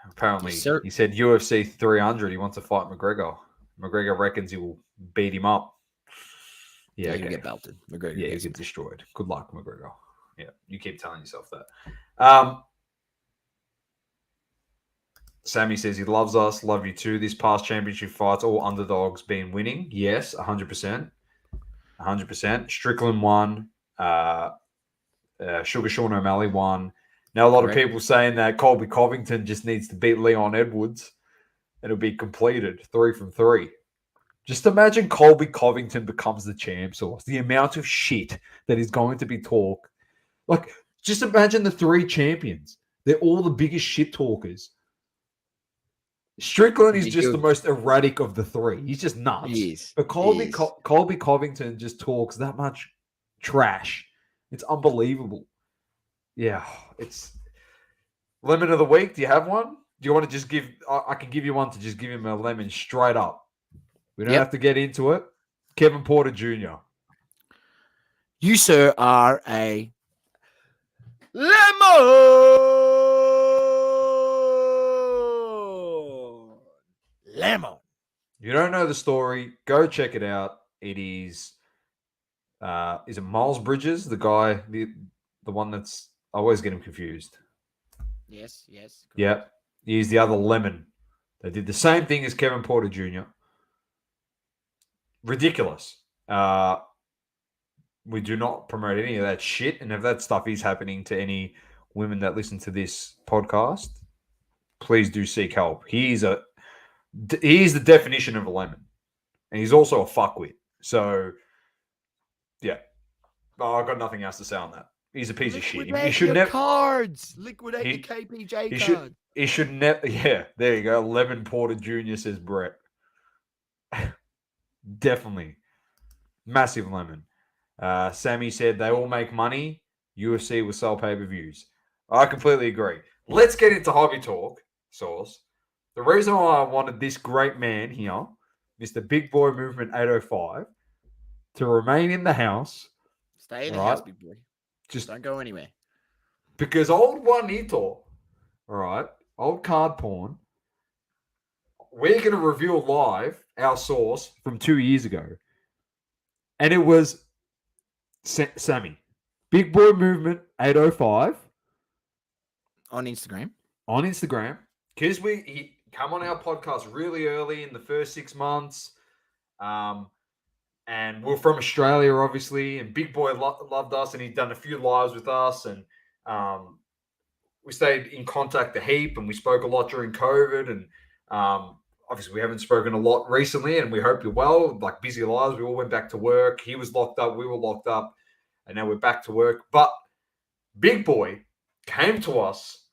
Apparently, yes, he said UFC 300. He wants to fight McGregor. McGregor reckons he will beat him up. Yeah, he'll get belted. McGregor he'll get destroyed. Good luck, McGregor. Yeah, you keep telling yourself that. Sammy says he loves us. Love you too. This past championship fights, all underdogs been winning. Yes, 100%. 100%. Strickland won. Sugar Sean O'Malley won. Now, a lot of people saying that Colby Covington just needs to beat Leon Edwards and it'll be completed 3 from 3. Just imagine Colby Covington becomes the champ source. The amount of shit that is going to be talked. Like, just imagine the 3 champions. They're all the biggest shit talkers. Strickland is just the most erratic of the 3. He's just nuts. He is. But Colby Covington just talks that much trash. It's unbelievable. Yeah, it's Lemon of the week. Do you have one? Do you want to just give? I can give you one to just give him a lemon straight up. We don't Yep. have to get into it. Kevin Porter Jr. You, sir, are a lemon. You don't know the story? Go check it out. It is. Is it Miles Bridges, the guy, the one that's I always get him confused. Yes. Correct. Yep, he's the other lemon. They did the same thing as Kevin Porter Jr. Ridiculous. We do not promote any of that shit, and if that stuff is happening to any women that listen to this podcast, please do seek help. He's the definition of a lemon, and he's also a fuckwit. So, yeah, I've got nothing else to say on that. He's a piece of shit. He should your never cards. Liquidate your KPJ card. He should never. Yeah, there you go. Lemon Porter Jr. says Brett. Definitely, massive lemon. Sammy said they all make money. UFC will sell pay-per-views. I completely agree. Let's get into hobby talk, Source. The reason why I wanted this great man here, Mr. Big Boy Movement 805, to remain in the house. Stay in the house, big boy. Just don't go anywhere. Because old Juanito, all right, old card porn, we're going to reveal live our source from 2 years ago. And it was Sammy. Big Boy Movement 805. On Instagram. Because he come on our podcast really early in the first 6 months. And we're from Australia, obviously. And Big Boy loved us, and he'd done a few lives with us. And we stayed in contact a heap, and we spoke a lot during COVID. And obviously, we haven't spoken a lot recently, and we hope you're well. Like busy lives, we all went back to work. He was locked up, we were locked up, and now we're back to work. But Big Boy came to us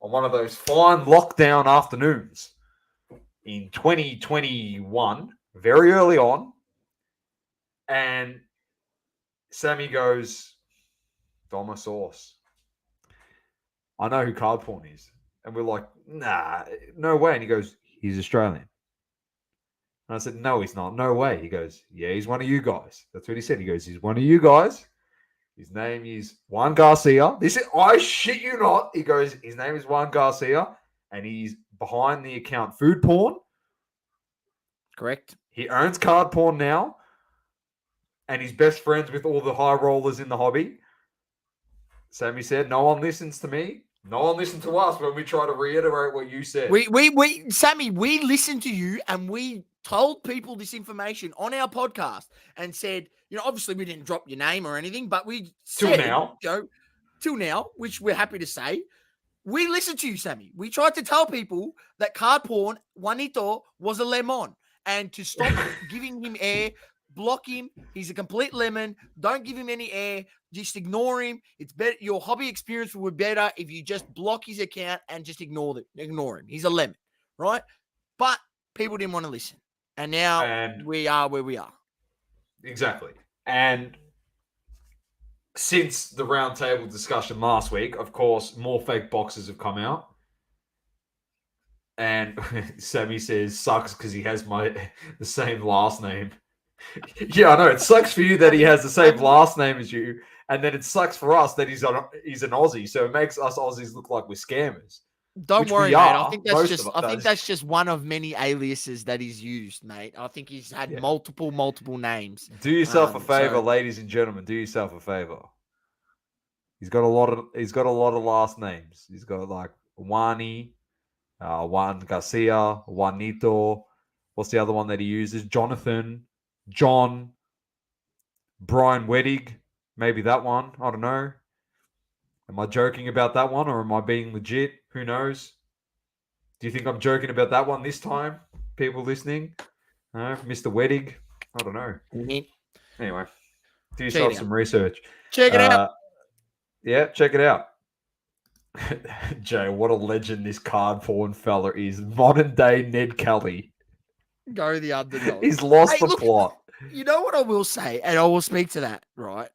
on one of those fine lockdown afternoons in 2021, very early on. And Sammy goes, Doma Sauce, I know who card porn is. And we're like, nah, no way. And he goes, he's Australian. And I said, no, he's not. No way. He goes, yeah, he's one of you guys. That's what he said. He goes, he's one of you guys. His name is Juan Garcia. I shit you not. He goes, his name is Juan Garcia, and he's behind the account Food Porn. Correct. He owns card porn now, and he's best friends with all the high rollers in the hobby. Sammy said, no one listens to me. No one listened to us when we try to reiterate what you said. Sammy, we listened to you, and we told people this information on our podcast and said, obviously we didn't drop your name or anything, but we said, till now, which we're happy to say, we listened to you, Sammy. We tried to tell people that card porn, Juanito, was a lemon, and to stop giving him air, block him. He's a complete lemon. Don't give him any air. Just ignore him. It's better. Your hobby experience would be better if you just block his account and just ignore him. He's a lemon, right? But people didn't want to listen. And now we are where we are. Exactly. And since the roundtable discussion last week, of course, more fake boxes have come out. And Sammy says, sucks because he has the same last name. Yeah, I know. It sucks for you that he has the same last name as you. And then it sucks for us that he's an Aussie. So it makes us Aussies look like we're scammers. Don't worry, mate. I think that's just one of many aliases that he's used, mate. I think he's had multiple names. Do yourself a favor, ladies and gentlemen. Do yourself a favor. He's got a lot of last names. He's got like Juan Garcia, Juanito. What's the other one that he uses? Jonathan, John, Brian Weddig. Maybe that one. I don't know. Am I joking about that one, or am I being legit? Who knows? Do you think I'm joking about that one this time? People listening? Mr. Weddig? I don't know. Mm-hmm. Anyway, do yourself some research. Check it out. Yeah, check it out. Jay, what a legend this card porn fella is. Modern day Ned Kelly. Go the underdog. He's lost the plot. You know what I will say, and I will speak to that, right?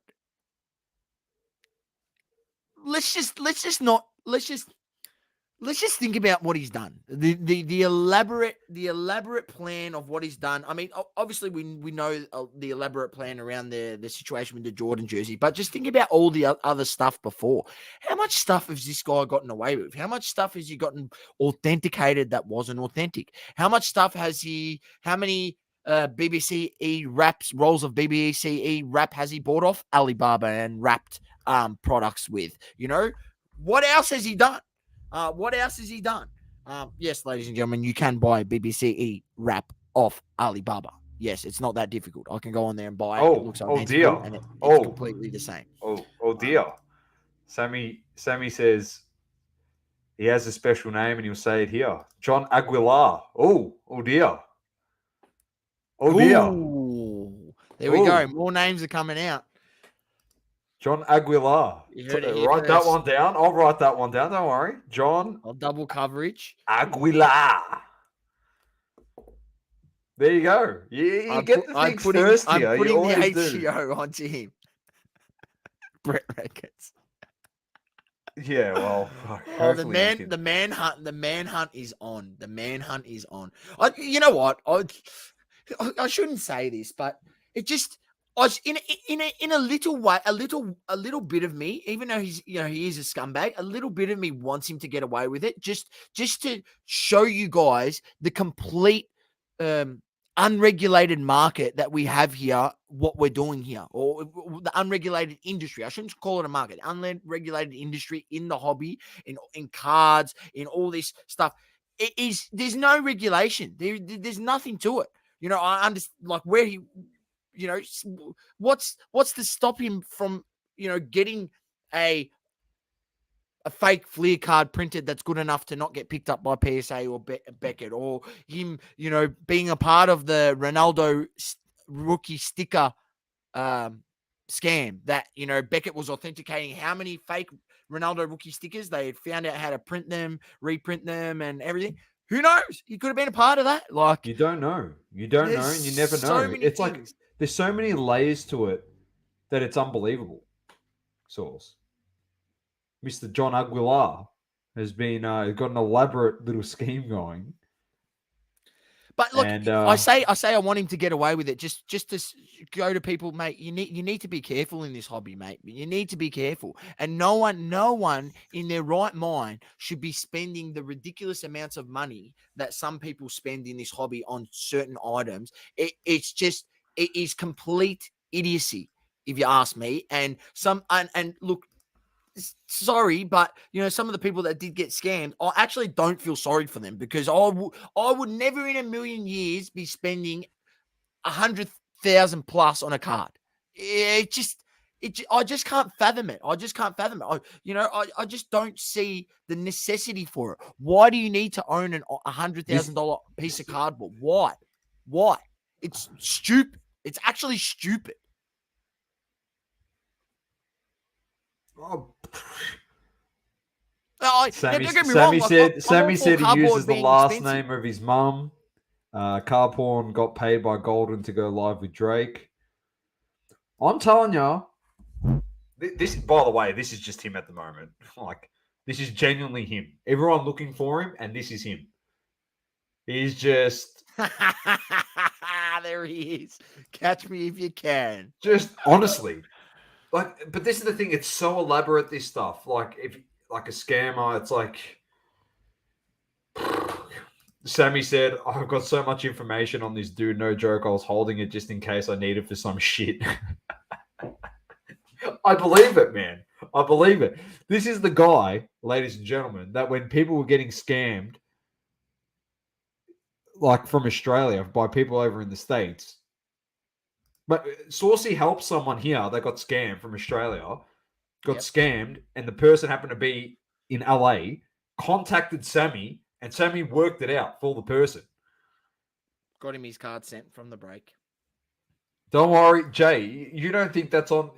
Let's just let's just think about what he's done. The elaborate plan of what he's done. I mean, obviously we know the elaborate plan around the situation with the Jordan jersey, but just think about all the other stuff before. How much stuff has this guy gotten away with? How much stuff has he gotten authenticated that wasn't authentic? How much stuff has he? How many BBC wraps, rolls of BBC wrap has he bought off Alibaba and wrapped products with? You know, what else has he done? What else has he done? Yes, ladies and gentlemen, you can buy BBC wrap off Alibaba. Yes, it's not that difficult. I can go on there and buy it. It looks identical, and it's completely the same. Oh dear. Sammy says he has a special name and he'll say it here. John Aguilar. Oh dear. Oh dear. Ooh, there we go. More names are coming out. John Aguilar. Write that one down. I'll write that one down. Don't worry. John. I'll double coverage. Aguilar. There you go. You get the things first here. I'm putting the HCO onto him. Brett Records. Yeah, well, the manhunt is on. The manhunt is on. You know what? I shouldn't say this, but it just in a little way, a little bit of me, even though he is a scumbag, a little bit of me wants him to get away with it, just to show you guys the complete unregulated market that we have here, what we're doing here, or the unregulated industry. I shouldn't call it a market. Unregulated industry in the hobby, in cards, in all this stuff. There's no regulation. There's nothing to it. You know, I understand, like, where he, you know, what's to stop him from, you know, getting a fake Fleer card printed that's good enough to not get picked up by PSA or Beckett, or him, you know, being a part of the Ronaldo rookie sticker scam that, you know, Beckett was authenticating how many fake Ronaldo rookie stickers. They had found out how to print them, reprint them, and everything. Who knows? He could have been a part of that. Like, you don't know. You don't know, and you never know. It's like there's so many layers to it that it's unbelievable. Source. Mr. John Aguilar has been got an elaborate little scheme going. But look, I say I want him to get away with it. Just to go to people, mate. You need to be careful in this hobby, mate. You need to be careful, and no one in their right mind should be spending the ridiculous amounts of money that some people spend in this hobby on certain items. It is complete idiocy, if you ask me. And look. Sorry, but you know, some of the people that did get scammed, I actually don't feel sorry for them, because I would never in a million years be spending 100,000 plus on a card. I just can't fathom it. I just don't see the necessity for it. Why do you need to own a $100,000 piece of cardboard? Why? It's stupid. It's actually stupid. Sammy said he uses the last name of his mum. Car porn got paid by Golden to go live with Drake. I'm telling you, this. By the way, this is just him at the moment. Like, this is genuinely him. Everyone looking for him, and this is him. He's just there. He is. Catch me if you can. Just honestly. Like, but this is the thing. It's so elaborate, this stuff. Like, if like a scammer, it's like Sammy said, I've got so much information on this dude. No joke. I was holding it just in case I need it for some shit. I believe it, man. I believe it. This is the guy, ladies and gentlemen, that when people were getting scammed, like from Australia by people over in the States. But Saucy helped someone here that got scammed from Australia, scammed, and the person happened to be in LA, contacted Sammy, and Sammy worked it out for the person. Got him his card sent from the break. Don't worry, Jay. You don't think that's on...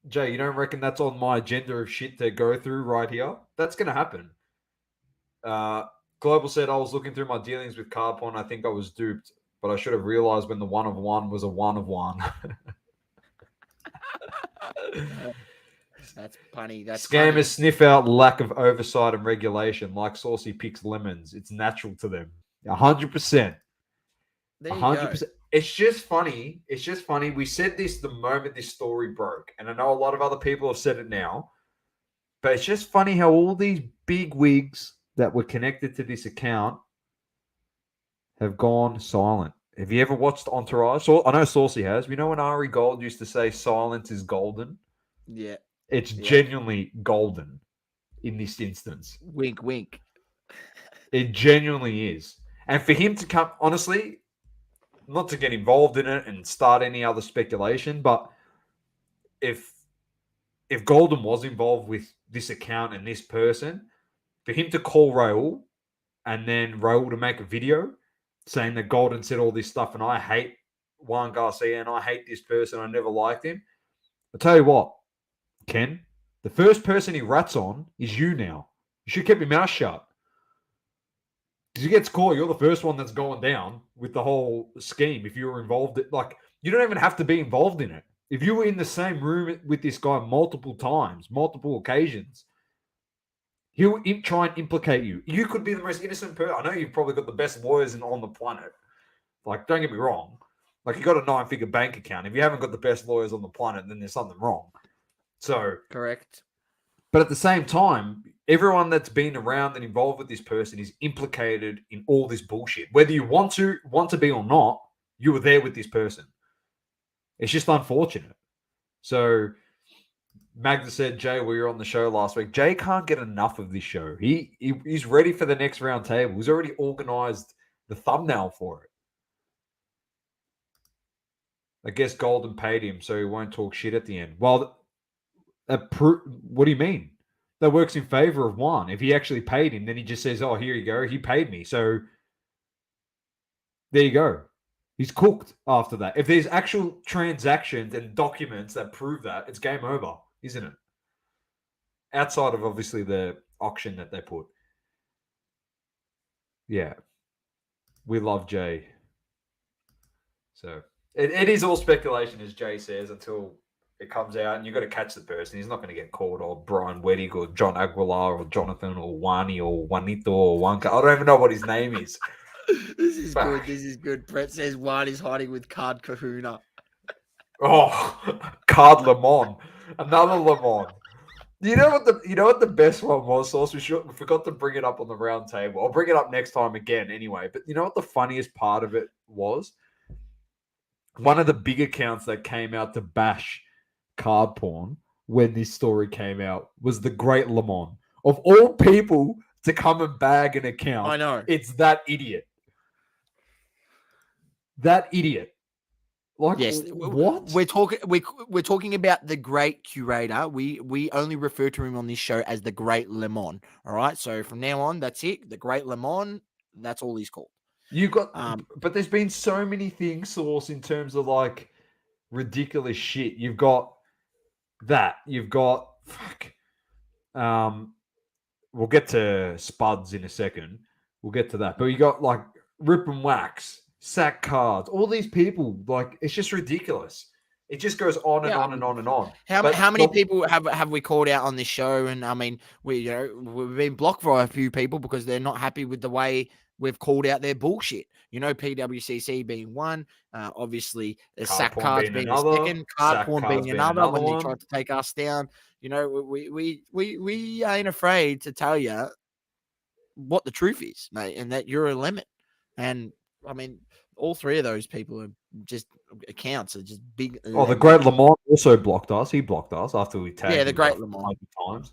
Jay, you don't reckon that's on my agenda of shit to go through right here? That's going to happen. Global said, I was looking through my dealings with card porn. I think I was duped. But I should have realized when the one of one was a one of one. That's punny. That's Scammers funny. sniff out lack of oversight and regulation, like Saucy picks lemons. It's natural to them. 100%. There you go. 100%. It's just funny. It's just funny. We said this the moment this story broke, and I know a lot of other people have said it now, but it's just funny how all these big wigs that were connected to this account have gone silent. Have you ever watched Entourage? So I know Saucy has. We know when Ari Gold used to say silence is golden. Yeah. It's Yeah. genuinely golden in this instance. Wink, wink. It genuinely is. And for him to come, honestly, not to get involved in it and start any other speculation, but if Golden was involved with this account and this person, for him to call Raul and then Raul to make a video saying that Golden said all this stuff and I hate Juan Garcia and I hate this person, I never liked him. I'll tell you what, Ken, the first person he rats on is you now. You should keep your mouth shut. Because he gets caught, you're the first one that's going down with the whole scheme. If you were involved, like, you don't even have to be involved in it. If you were in the same room with this guy multiple times, multiple occasions, he'll try and implicate you. You could be the most innocent person. I know you've probably got the best lawyers on the planet. Like, don't get me wrong. Like, you got a 9-figure bank account. If you haven't got the best lawyers on the planet, then there's something wrong. So, correct. But at the same time, everyone that's been around and involved with this person is implicated in all this bullshit. Whether you want to be or not, you were there with this person. It's just unfortunate. So Magda said, Jay, we were on the show last week. Jay can't get enough of this show. He's ready for the next round table. He's already organized the thumbnail for it. I guess Golden paid him, so he won't talk shit at the end. Well, what do you mean? That works in favor of Juan. If he actually paid him, then he just says, oh, here you go. He paid me. So there you go. He's cooked after that. If there's actual transactions and documents that prove that, it's game over, isn't it? Outside of, obviously, the auction that they put. Yeah. We love Jay. So it is all speculation, as Jay says, until it comes out, and you've got to catch the person. He's not going to get caught, or Brian Weddick or John Aguilar or Jonathan or Wani or Juanito or Juanca. I don't even know what his name is. This is good. This is good. Brett says Juan is hiding with Card Kahuna. Oh, Card Lemon. Another Lemon. You know what the best one was, Sauce? We forgot to bring it up on the round table. I'll bring it up next time again anyway. But you know what the funniest part of it was? One of the big accounts that came out to bash card porn when this story came out was the Great Lemon. Of all people to come and bag an account, I know. It's that idiot. That idiot. Like, yes, what? We're talking about the great curator. We only refer to him on this show as the Great Lemon. All right. So from now on, that's it. The Great Lemon. That's all he's called. You got, but there's been so many things, Source, in terms of like ridiculous shit. You've got that. You've got we'll get to Spuds in a second. We'll get to that. But you got like Rip and Wax, Sack Cards, all these people. Like, it's just ridiculous. It just goes on and on and on and on. How many people have we called out on this show? And I mean, we've been blocked by a few people because they're not happy with the way we've called out their bullshit. You know, PWCC being one, obviously the Sack Cards being the second, Card Porn being another when they tried to take us down. You know, we ain't afraid to tell you what the truth is, mate, and that you're a lemon. And I mean, all three of those people are just accounts are just big. Oh, the Great Lamont also blocked us. He blocked us after we tagged him. Yeah, the Great Lamont. Times.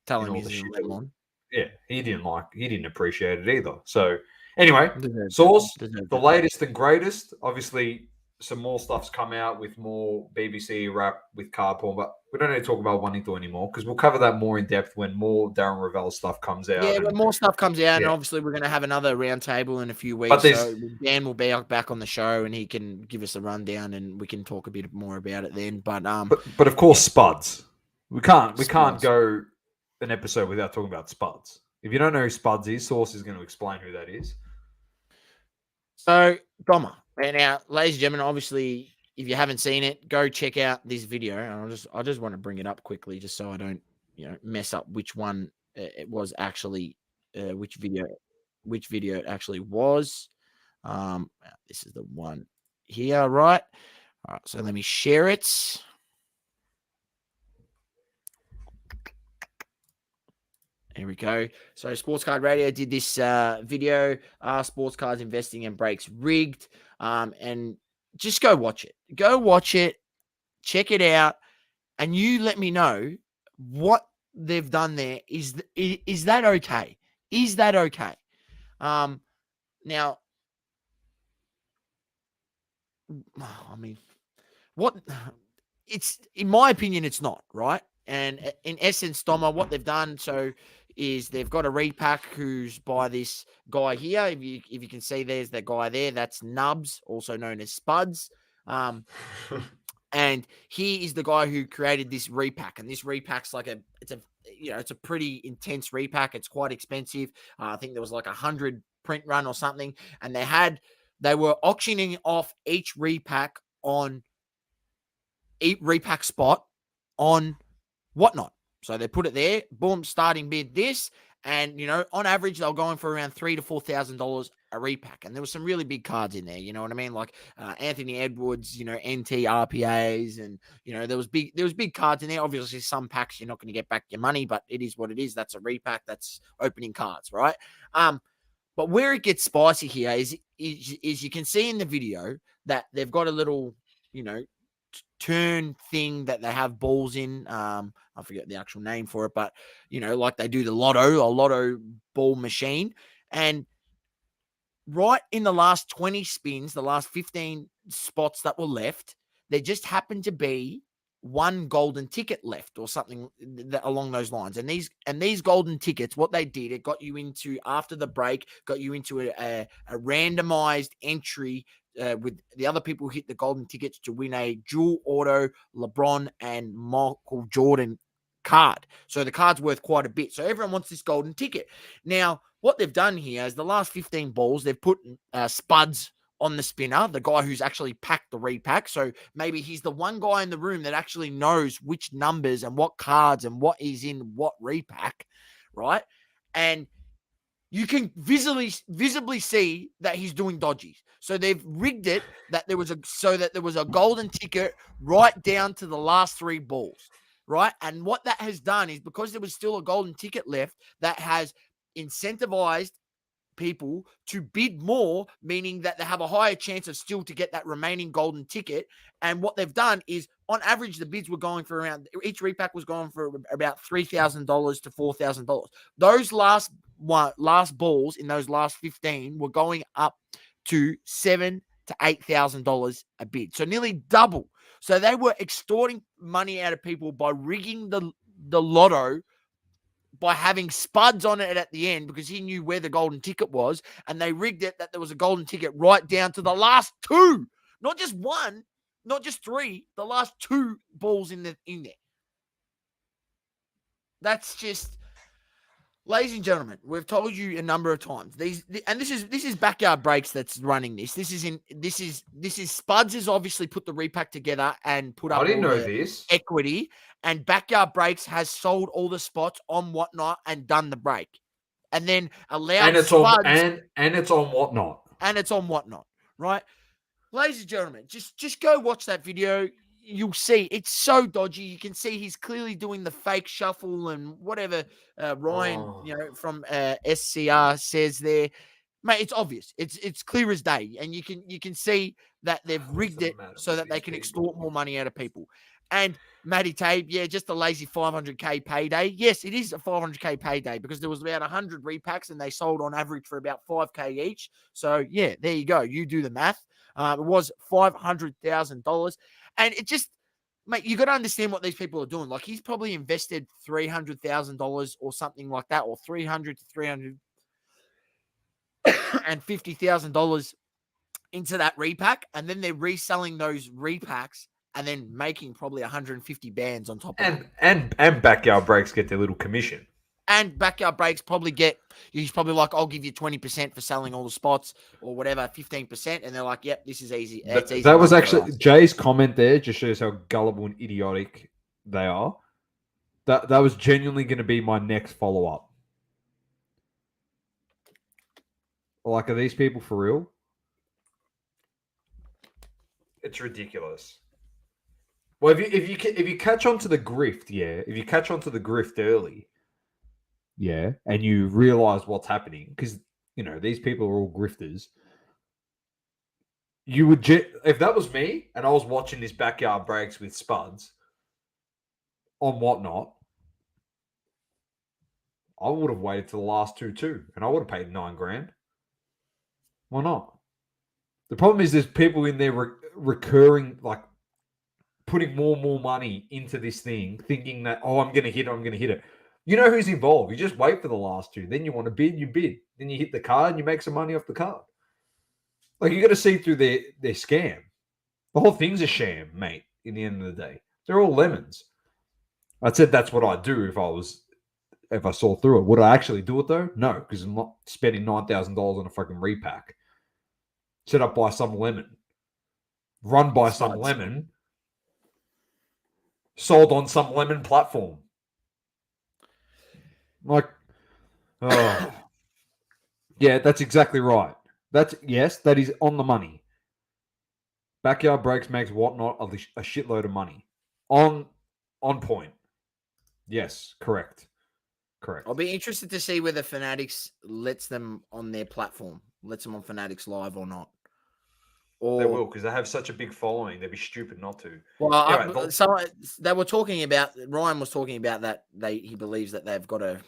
Telling me he's a lemon. Yeah, he didn't appreciate it either. So anyway, Source, the latest and greatest. Obviously, some more stuff's come out with more BBC rap with card porn, but we don't need to talk about Juanito anymore because we'll cover that more in depth when more Darren Ravel stuff comes out. Yeah, when more stuff comes out, and obviously we're going to have another roundtable in a few weeks. So Dan will be back on the show, and he can give us a rundown, and we can talk a bit more about it then. But of course, Spuds. We can't go an episode without talking about Spuds. If you don't know who Spuds is, Source is going to explain who that is. So, Doma. Now, ladies and gentlemen, obviously, if you haven't seen it, go check out this video. And I just want to bring it up quickly, just so I don't, mess up which one it was actually, which video it actually was. This is the one here, right? All right, so let me share it. Here we go. So Sports Card Radio did this video, Sports Cards Investing and Breaks Rigged. And just go watch it. Go watch it. Check it out. And you let me know what they've done there. Is that okay? Is that okay? Now, I mean, what it's, in my opinion, it's not, right? And in essence, Doma, what they've done is they've got a repack who's by this guy here. If you can see, there's that guy there. That's Nubs, also known as Spuds. And he is the guy who created this repack. And this repack's like it's a pretty intense repack. It's quite expensive. I think there was like 100 print run or something. And they were auctioning off each repack spot on Whatnot. So they put it there, boom, starting bid this. And, on average, they were going for around $3,000 to $4,000 a repack. And there were some really big cards in there, you know what I mean? Like Anthony Edwards, NT RPAs, and, there was big cards in there. Obviously, some packs you're not going to get back your money, but it is what it is. That's a repack. That's opening cards, right? But where it gets spicy here is you can see in the video that they've got a little, turn thing that they have balls in. I forget the actual name for it, but like they do a lotto ball machine. And right in the last 20 spins, the last 15 spots that were left, there just happened to be one golden ticket left or something along those lines. And these golden tickets, what they did, it got you into, after the break, got you into a randomized entry with the other people who hit the golden tickets to win a dual auto LeBron and Michael Jordan card. So the card's worth quite a bit. So everyone wants this golden ticket. Now, what they've done here is the last 15 balls, they've put Spuds on the spinner, the guy who's actually packed the repack. So maybe he's the one guy in the room that actually knows which numbers and what cards and what is in what repack, right? And you can visibly see that he's doing dodgies. So they've rigged it that there was a golden ticket right down to the last 3 balls, right? And what that has done is, because there was still a golden ticket left, that has incentivized people to bid more, meaning that they have a higher chance of still to get that remaining golden ticket. And what they've done is, on average, the bids were going for around, each repack was going for about $3,000 to $4,000. Those last balls in those last 15 were going up to $7,000 to $8,000 a bid. So nearly double. So they were extorting money out of people by rigging the lotto, by having Spuds on it at the end, because he knew where the golden ticket was, and they rigged it that there was a golden ticket right down to the last 2, not just 1, not just 3, the last 2 balls in there. That's just, ladies and gentlemen, we've told you a number of times. This is Backyard Breaks that's running this. This is Spuds has obviously put the repack together and put up I didn't all know the this. equity, and Backyard Breaks has sold all the spots on Whatnot and done the break, and then allowed And it's Spuds, and it's on Whatnot. and it's on Whatnot, right? Ladies and gentlemen, just go watch that video. You'll see it's so dodgy. You can see he's clearly doing the fake shuffle and whatever Ryan, from SCR says there. Mate, it's obvious. It's clear as day, and you can see that they've rigged it so that they can extort more money out of people. And Matty Tabe, just a lazy 500K payday. Yes, it is a 500K payday, because there was about 100 repacks and they sold on average for about 5K each. So yeah, there you go. You do the math. It was $500,000. And it just, mate, you got to understand what these people are doing. Like, he's probably invested $300,000 or something like that, or $300,000 to $350,000 into that repack, and then they're reselling those repacks and then making probably 150 bands on top of it. And Backyard Breaks get their little commission. And Backyard Breaks probably get He's probably like, I'll give you 20% for selling all the spots or whatever, 15%. And they're like, yep, this is easy. It's easy. That was money for actually us. Jay's comment there. Just shows how gullible and idiotic they are. That was genuinely going to be my next follow up. Like, are these people for real? It's ridiculous. Well, if you catch on to the grift, if you catch on to the grift early, and you realize what's happening, because these people are all grifters. You would, if that was me and I was watching this backyard breaks with spuds on Whatnot, I would have waited to the last two too, and I would have paid $9,000. Why not? The problem is there's people in there recurring, like putting more and more money into this thing, thinking that, I'm going to hit it. You know who's involved. You just wait for the last two. Then you want to bid, you bid. Then you hit the card and you make some money off the card. Like, you got to see through their scam. The whole thing's a sham, mate, in the end of the day. They're all lemons. I said that's what I'd do if I saw through it. Would I actually do it, though? No, because I'm not spending $9,000 on a fucking repack. Set up by some lemon. Run by some lemon. Sold on some lemon platform. Like, oh. Yeah, that's exactly right. That is on the money. Backyard Breaks makes Whatnot a shitload of money. On point. Yes, correct. I'll be interested to see whether Fanatics lets them on their platform, lets them on Fanatics Live or not. They will, because they have such a big following. They'd be stupid not to. Well, anyway, they were talking about, Ryan was talking about that he believes that they've got a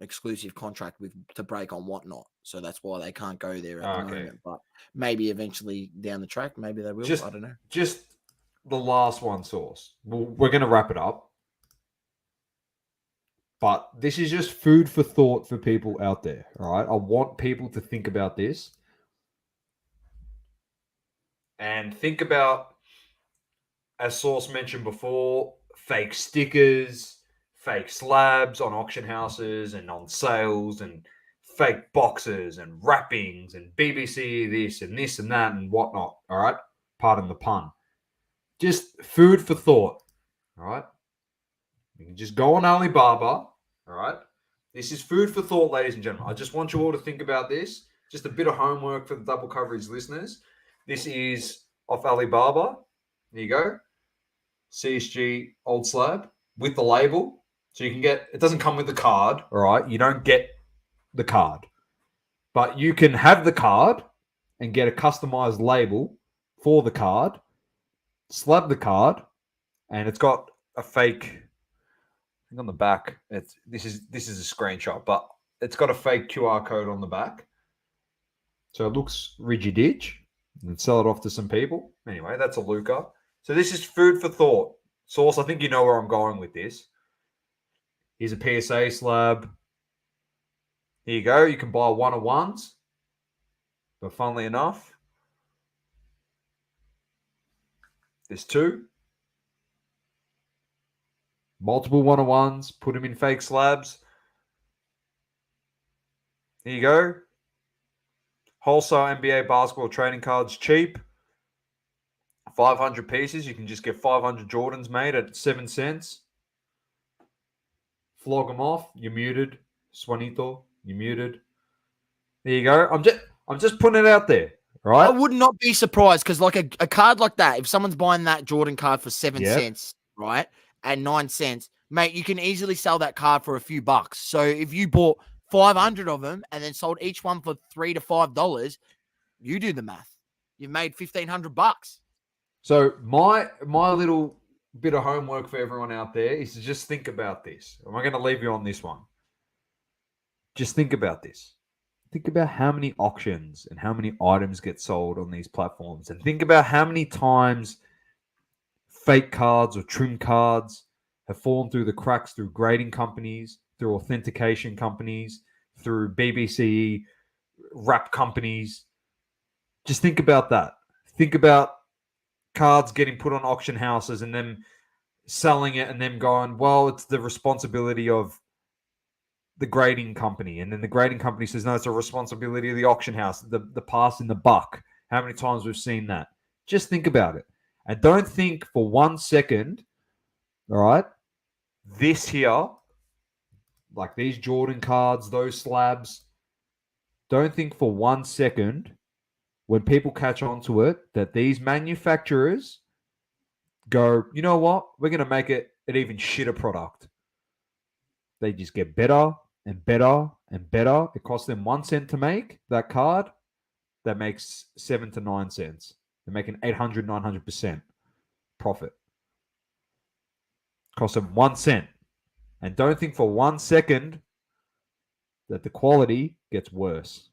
exclusive contract to break on Whatnot, so that's why they can't go there at the moment. But maybe eventually down the track, maybe they will. I don't know. Just the last one, Source. We're going to wrap it up, but this is just food for thought for people out there. All right, I want people to think about this. And think about, as Source mentioned before, fake stickers, fake slabs on auction houses and on sales, and fake boxes and wrappings and BBC this and that and whatnot. All right? Pardon the pun. Just food for thought. All right? You can just go on Alibaba. All right? This is food for thought, ladies and gentlemen. I just want you all to think about this. Just a bit of homework for the double coverage listeners. This is off Alibaba. There you go. CSG old slab with the label. So you can get, it doesn't come with the card, all right? You don't get the card. But you can have the card and get a customized label for the card, slab the card, and it's got a fake, I think on the back, this is a screenshot, but it's got a fake QR code on the back. So it looks rigid-itch. And sell it off to some people. Anyway, that's a Luca. So this is food for thought. Source, I think you know where I'm going with this. Here's a PSA slab. Here you go. You can buy one-of-ones. But funnily enough, there's two. Multiple one-of-ones. Put them in fake slabs. Here you go. Wholesale NBA basketball trading cards cheap. 500 pieces. You can just get 500 Jordans made at 7 cents. Flog them off. You're muted. Swanito, you're muted. There you go. I'm just putting it out there. Right? I would not be surprised, because like a card like that, if someone's buying that Jordan card for 7 cents, right, and 9 cents, mate, you can easily sell that card for a few bucks. So if you bought 500 of them and then sold each one for $3 to $5, you do the math. You've made $1,500. So my little bit of homework for everyone out there is to just think about this. Am I going to leave you on this one? Just think about this. Think about how many auctions and how many items get sold on these platforms, and think about how many times fake cards or trim cards have fallen through the cracks through grading companies, through authentication companies, through BBC wrap companies. Just think about that. Think about cards getting put on auction houses and them selling it and them going, well, it's the responsibility of the grading company, and then the grading company says, no, it's a responsibility of the auction house, the pass in the buck. How many times we've seen that? Just think about it. And don't think for 1 second, all right, this here, like these Jordan cards, those slabs, don't think for 1 second when people catch on to it that these manufacturers go, you know what, we're going to make it an even shitter product. They just get better and better and better. It costs them 1 cent to make that card. That makes 7 to 9 cents. They're making 800, 900% profit. Costs them 1 cent. And don't think for 1 second that the quality gets worse.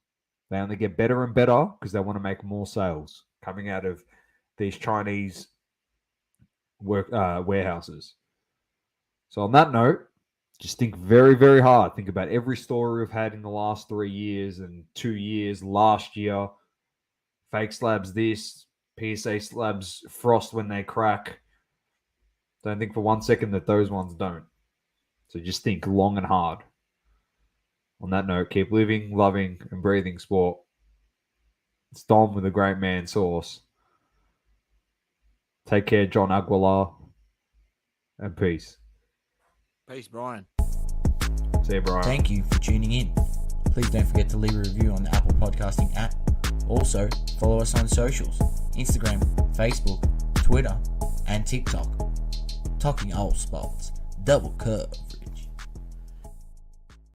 They only get better and better because they want to make more sales coming out of these Chinese warehouses. So on that note, just think very, very hard. Think about every story we've had in the last 3 years and 2 years, last year. Fake slabs this, PSA slabs frost when they crack. Don't think for 1 second that those ones don't. So just think long and hard. On that note, keep living, loving, and breathing sport. It's Dom with a great man sauce. Take care, John Aguilar. And peace. Peace, Brian. See you, Brian. Thank you for tuning in. Please don't forget to leave a review on the Apple Podcasting app. Also, follow us on socials, Instagram, Facebook, Twitter, and TikTok. Talking all sports, double coverage.